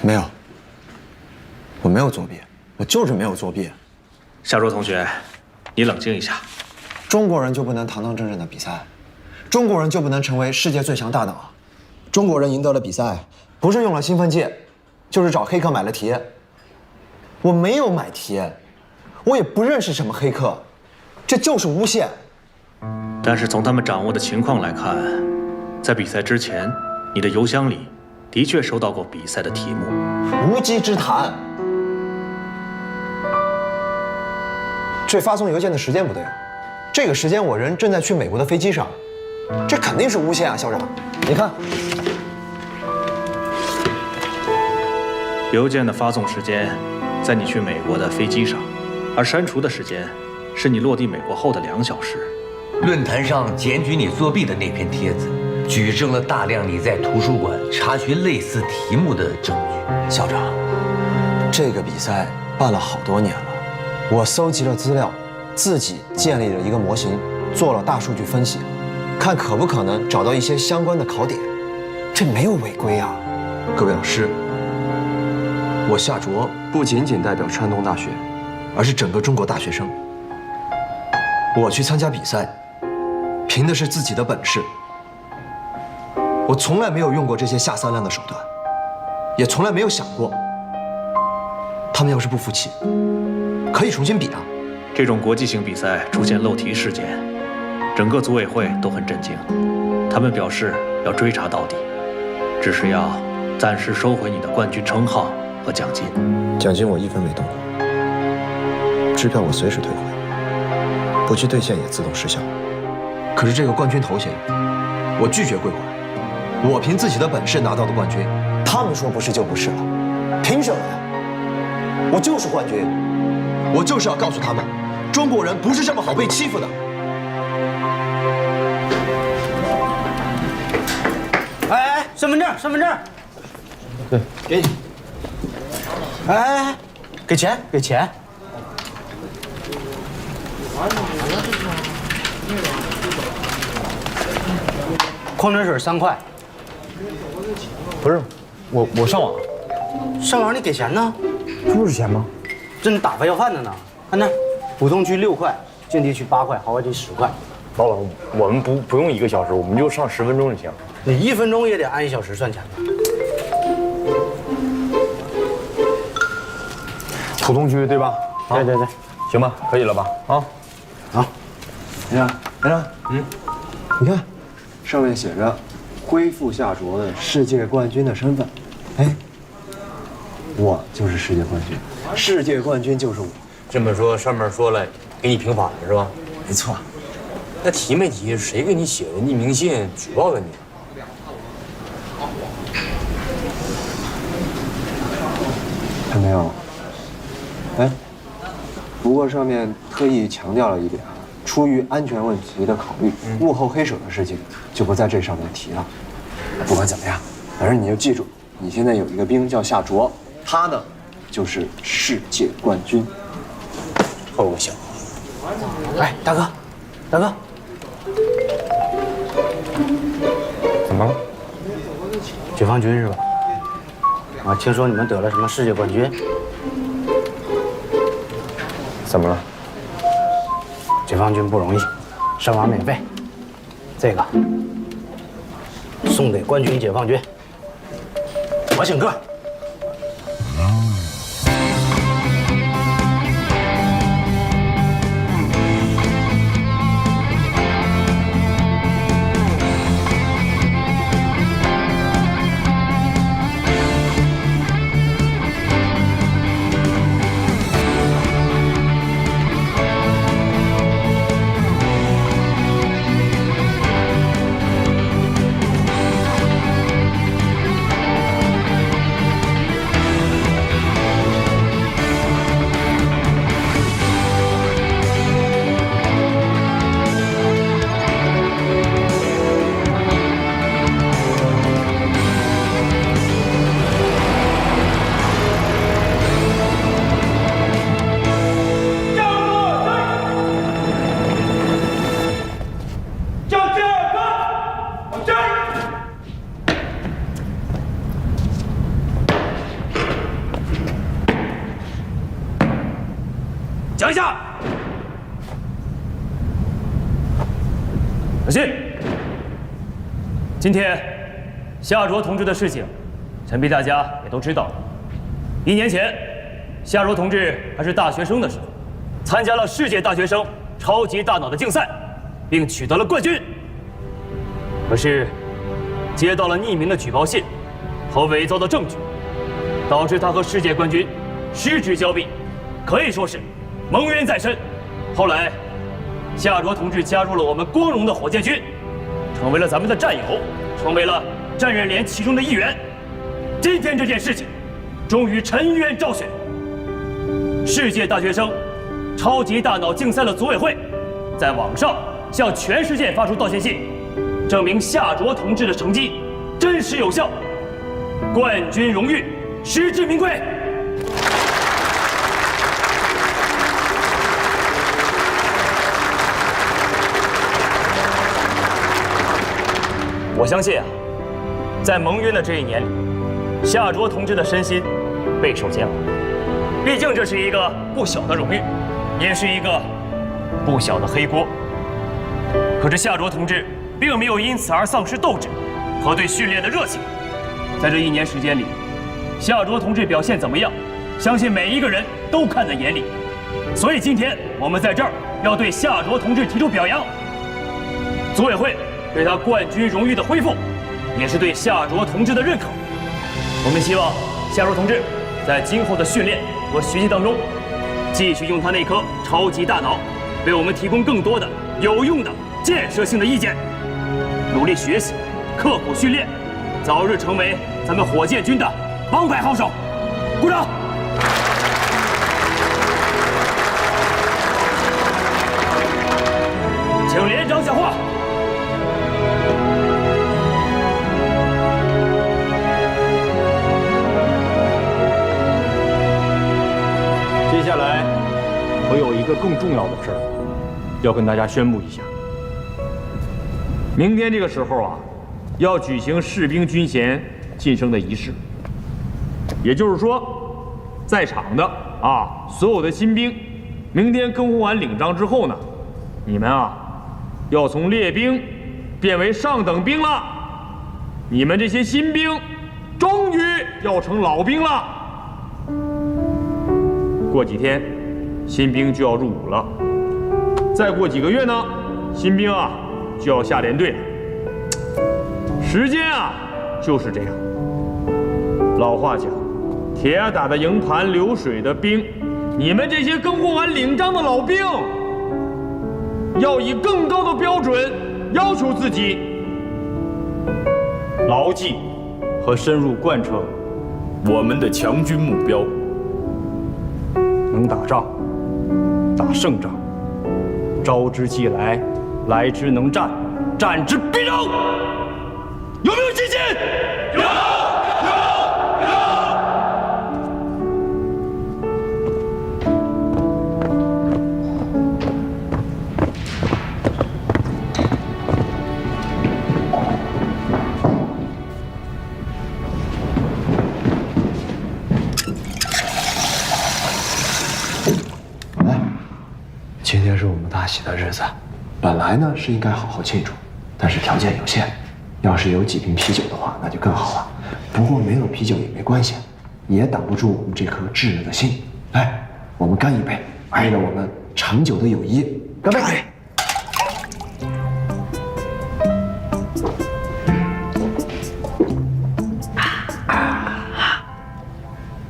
没有，我没有作弊，我就是没有作弊。夏卓同学，你冷静一下。中国人就不能堂堂正正的比赛？中国人就不能成为世界最强大脑？中国人赢得了比赛，不是用了兴奋剂，就是找黑客买了题。我没有买题，我也不认识什么黑客，这就是诬陷。但是从他们掌握的情况来看，在比赛之前，你的邮箱里 的确收到过比赛的题目，无稽之谈。这发送邮件的时间不对啊，这个时间我人正在去美国的飞机上，这肯定是诬陷啊，校长。你看，邮件的发送时间在你去美国的飞机上，而删除的时间是你落地美国后的2小时。论坛上检举你作弊的那篇帖子， 举证了大量你在图书馆查询类似题目的证据。校长，这个比赛办了好多年了，我搜集了资料，自己建立了一个模型，做了大数据分析，看可不可能找到一些相关的考点，这没有违规啊。各位老师，我夏卓不仅仅代表川东大学，而是整个中国大学生。我去参加比赛，凭的是自己的本事。 我从来没有用过这些下三滥的手段，也从来没有想过，他们要是不服气，可以重新比啊。这种国际性比赛出现漏题事件，整个组委会都很震惊，他们表示要追查到底，只是要暂时收回你的冠军称号和奖金。奖金我1分没动过，支票我随时退回，不去兑现也自动失效。可是这个冠军头衔，我拒绝归还。 我凭自己的本事拿到的冠军，他们说不是就不是了，凭什么呀？我就是冠军，我就是要告诉他们，中国人不是这么好被欺负的。哎，身份证，身份证。对，给你。哎，给钱，给钱。矿泉水3块。 不是，我上网，上网你给钱呢？这不是钱吗？这你打发要饭的呢。看那，浦东区6块，境地区8块，豪华区10块。老板，我们不用1个小时，我们就上10分钟就行。你1分钟也得按1小时算钱吧？浦东区对吧？对对对，行吧，可以了吧？啊，好。连长，你看，上面写着。 恢复夏卓的世界冠军的身份，哎，我就是世界冠军，世界冠军就是我。这么说，上面说了给你平反了是吧？没错。那提没提？谁给你写的匿名信举报了你？还没有。哎，不过上面特意强调了一点啊。 出于安全问题的考虑，幕后黑手的事情就不在这上面提了。不管怎么样，反正你就记住，你现在有一个兵叫夏卓，他呢就是世界冠军。不行。哎，大哥，大哥，怎么了？解放军是吧？啊，听说你们得了什么世界冠军？怎么了？解放军不容易，上网免费。这个送给冠军解放军，我请客。讲一下。小心！今天夏卓同志的事情，想必大家也都知道。1年前，夏卓同志还是大学生的时候，参加了世界大学生超级大脑的竞赛，并取得了冠军。可是，接到了匿名的举报信和伪造的证据，导致他和世界冠军失之交臂，可以说是蒙冤在身。后来，夏卓同志加入了我们光荣的火箭军，成为了咱们的战友，成为了战刃连其中的一员。今天这件事情，终于沉冤昭雪。世界大学生超级大脑竞赛的组委会，在网上向全世界发出道歉信，证明夏卓同志的成绩真实有效，冠军荣誉实至名归。我相信啊，在蒙冤的这1年里，夏卓同志的身心备受煎熬。毕竟这是一个不小的荣誉，也是一个不小的黑锅。可是夏卓同志并没有因此而丧失斗志和对训练的热情。在这1年时间里，夏卓同志表现怎么样，相信每一个人都看在眼里。所以今天我们在这儿要对夏卓同志提出表扬。组委会对他冠军荣誉的恢复，也是对夏卓同志的认可。我们希望夏卓同志在今后的训练和学习当中，继续用他那颗超级大脑，为我们提供更多的有用的建设性的意见，努力学习，刻苦训练，早日成为咱们火箭军的王牌好手。鼓掌！请连长讲话。接下来，我有一个更重要的事儿要跟大家宣布一下。明天这个时候啊，要举行士兵军衔晋升的仪式。也就是说，在场的所有的新兵，明天更换完领章之后呢，你们要从列兵变为上等兵了。你们这些新兵，终于要成老兵了。过几天，新兵就要入伍了。再过几个月呢，新兵就要下连队了。时间就是这样。老话讲，铁打的营盘流水的兵，你们这些更换完领章的老兵，要以更高的标准要求自己，牢记和深入贯彻我们的强军目标。能打仗，打胜仗，招之即来，来之能战，战之必胜。有没有信心？有。是我们大喜的日子，本来呢是应该好好庆祝，但是条件有限，要是有几瓶啤酒的话，那就更好了。不过没有啤酒也没关系，也挡不住我们这颗炙热的心。来，我们干一杯，为了我们长久的友谊，干杯！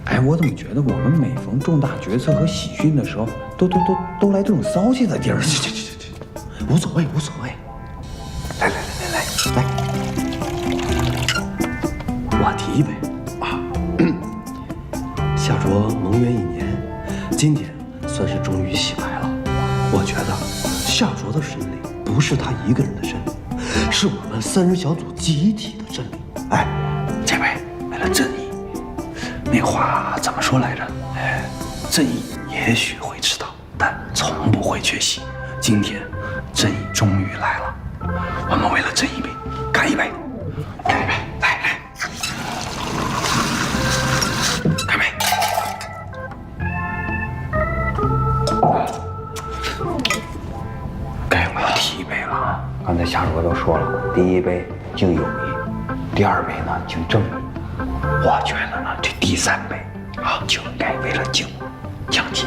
哎，我怎么觉得我们每逢重大决策和喜讯的时候，都来这种骚气的地儿？去，无所谓，无所谓。来，我提一杯啊！夏卓盟约1年，今天算是终于洗白了。我觉得夏卓的胜利不是他一个人的胜利，是我们3人小组集体的胜利。哎，这杯为了正义。那话怎么说来着？哎，正义也许会迟到，但从不会缺席。今天，正义终于来了，我们为了正义杯，干一杯！干一杯！来，干杯！该我要提一杯了。刚才夏卓都说了，第一杯敬友谊，第2杯呢敬正义。我觉得呢，这第3杯啊，就应该为了敬奖金。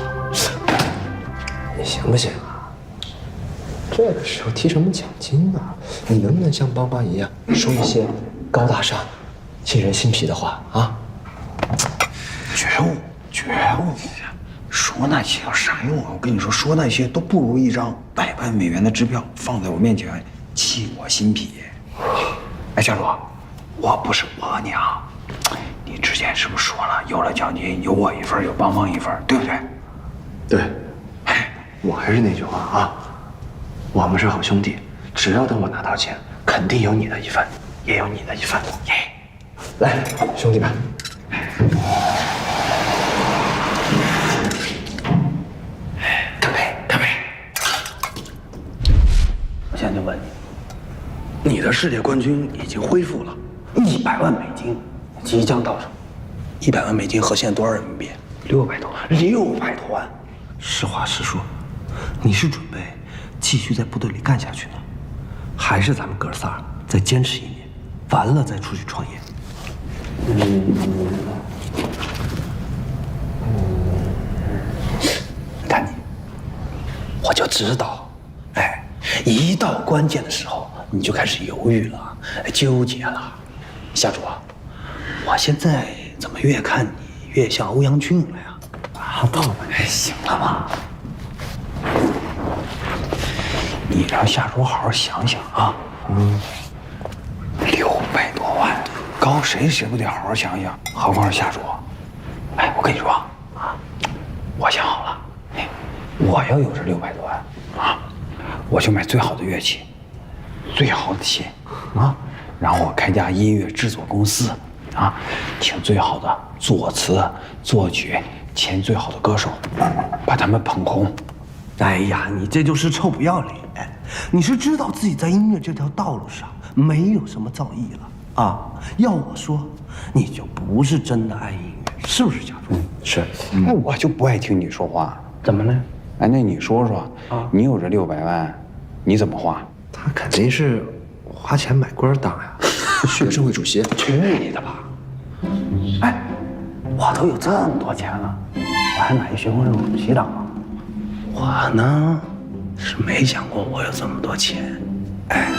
你行不行啊？这个时候提什么奖金啊？你能不能像邦邦一样说一些高大上、沁人心脾的话啊？觉悟，说那些有啥用啊？我跟你说，说那些都不如一张100万美元的支票放在我面前，沁我心脾。哎，夏卓，我不是讹你啊。你之前是不是说了，有了奖金有我一份，有邦邦一份，对不对？对。我还是那句话啊，我们是好兄弟，只要等我拿到钱，肯定有你的一份，也有你的一份。来，兄弟们，干杯！干杯！我现在就问你，你的世界冠军已经恢复了，100万美金即将到手。100万美金和现在多少人民币？600多万。600多万。实话实说，你是准备继续在部队里干下去呢，还是咱们哥仨再坚持1年，完了再出去创业？看你，我就知道，哎，一到关键的时候你就开始犹豫了，纠结了。夏卓，我现在怎么越看你越像欧阳俊了呀？啊，到了，行了吧？你让夏卓好好想想啊。600多万，高谁不得好好想想？何况是夏卓。哎，我跟你说啊，我想好了，我要有这600多万啊，我就买最好的乐器，最好的琴啊，然后我开家音乐制作公司啊，请最好的作词、作曲、签最好的歌手，把他们捧红。哎呀，你这就是臭不要脸！你是知道自己在音乐这条道路上没有什么造诣了啊？要我说，你就不是真的爱音乐，是不是夏卓？是。哎，我就不爱听你说话。怎么了？哎，那你说说啊，你有这600万，你怎么花？他肯定是花钱买官当呀，学生会主席。去你的吧！哎，我都有这么多钱了，我还买一学生会主席当啊？我呢，是没想过我有这么多钱。哎，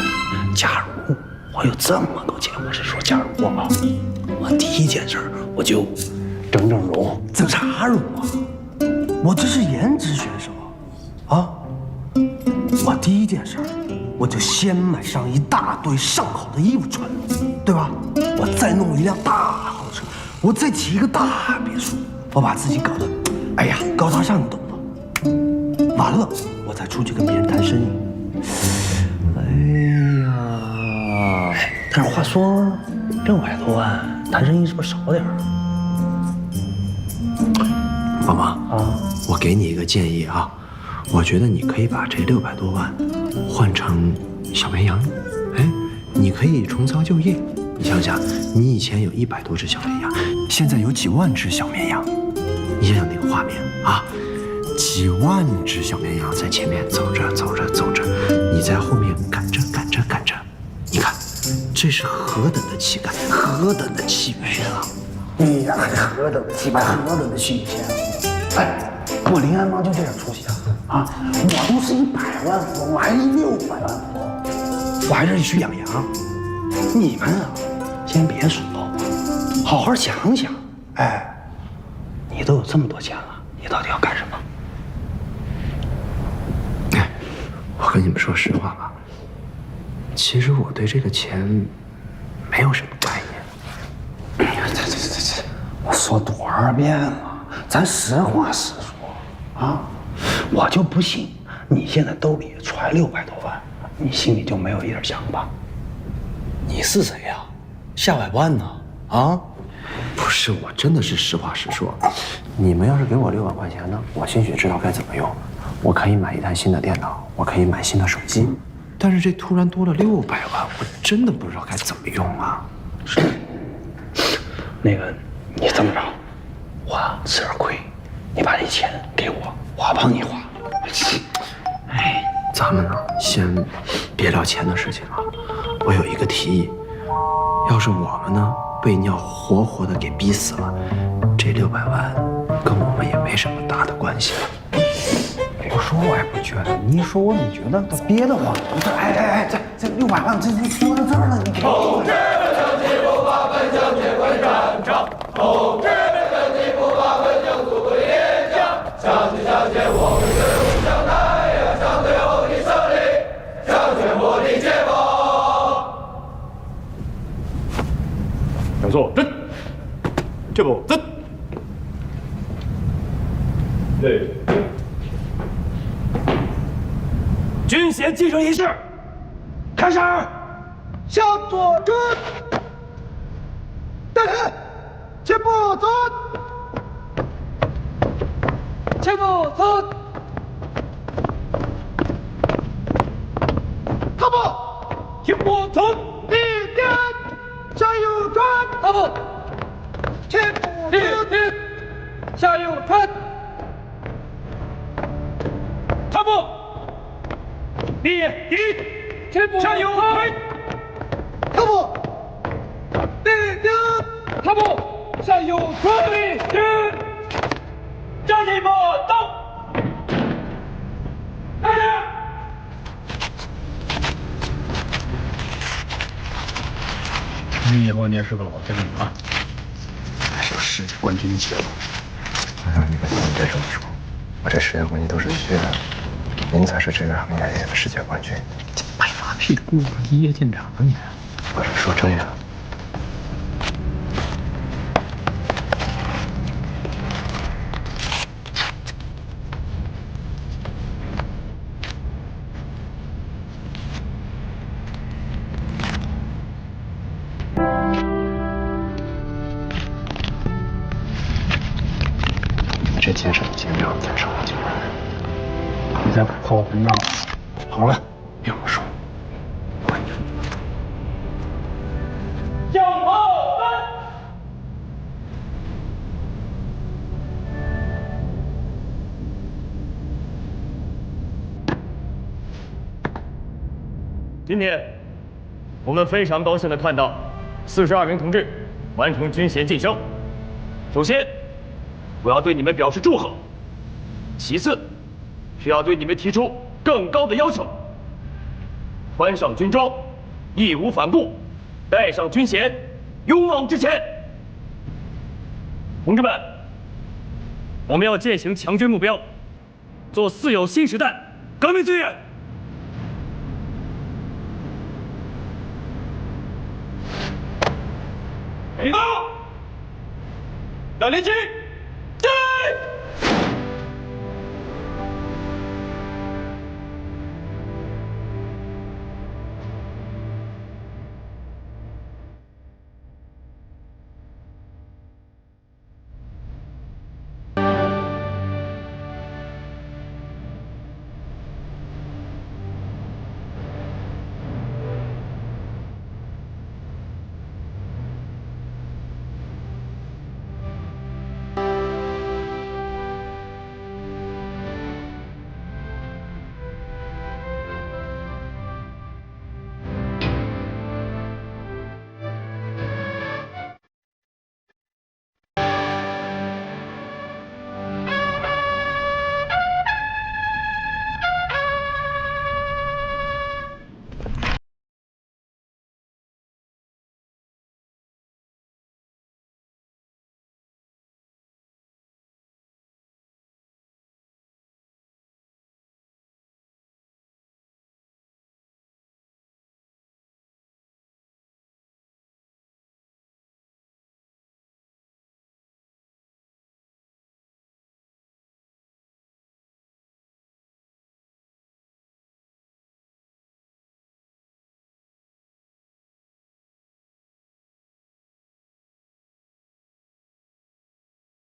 假如我有这么多钱，我是说假如啊，我第一件事我就整容。整啥容啊？我这是颜值选手啊！我第一件事我就先买上一大堆上好的衣服穿，对吧？我再弄一辆大豪车，我再起一个大别墅，我把自己搞得，哎呀，高大上，你懂吗？完了，我再出去跟别人谈生意。哎呀，但是话说，600多万谈生意是不是少点儿？帮忙啊！我给你一个建议啊，我觉得你可以把这600多万换成小绵羊。哎，你可以重操旧业。你想想，你以前有100多只小绵羊，现在有几万只小绵羊，你想想那个画面啊！几万只小绵羊在前面走着走着走着，你在后面赶着赶着赶着，你看，这是何等的气概，何等的气宇啊！你呀，何等的气派，何等的气宇啊！哎，我临安帮就这点出息啊！我都是100万富翁，我还是600万富翁，我还是去养羊。你们啊，先别说，好好想想。哎，你都有这么多钱了，你到底要干什么？哎，我跟你们说实话吧，其实我对这个钱没有什么概念。这，我说多少遍了，咱实话实说啊！我就不信你现在兜里揣600多万，你心里就没有一点想法。你是谁呀？下百万呢？啊？不是，我真的是实话实说。你们要是给我600块钱呢，我兴许知道该怎么用。我可以买一台新的电脑，我可以买新的手机。但是这突然多了600万，我真的不知道该怎么用啊。那个，你这么着，我吃点亏，你把这钱给我，我帮你花。哎，咱们呢，先别聊钱的事情了。我有一个提议，要是我们呢被尿活活的给逼死了，这600万跟我们也没什么大的关系了。别说我也不觉得，你一说我怎么觉得他憋得慌？哎，这600万这说到这儿了，你给我。同志们，向前不发奔，向前观战场。同志们，向前不发奔，向祖国的脸颊。向前，我们绝不向南呀，向最后的胜利，向全国的解放。向左真，这不真，对。军衔继承仪式开始。向左转，带人，前步走，前步走，踏步，前步走，立定，向右转，踏步，前步立定，向右转，踏步。立定，前步向右退，踏步，立定，踏步，向右转，立定，站起步，动，开始。你以后你也是个老将领啊，还是个世界冠军级了。你别这么说，我这世界冠军都是虚的。您才是这个行业里的世界冠军。拍马屁股，一夜进场啊你！我是说真的。这件事已经没有再上过镜了。你再不扣我分账，好了，别跟我说。向后奔。今天，我们非常高兴地看到42名同志完成军衔晋升。首先，我要对你们表示祝贺。其次，是要对你们提出更高的要求。穿上军装，义无反顾，带上军衔，勇往直前。同志们，我们要践行强军目标，做四有新时代革命军人。北高，两连击，进！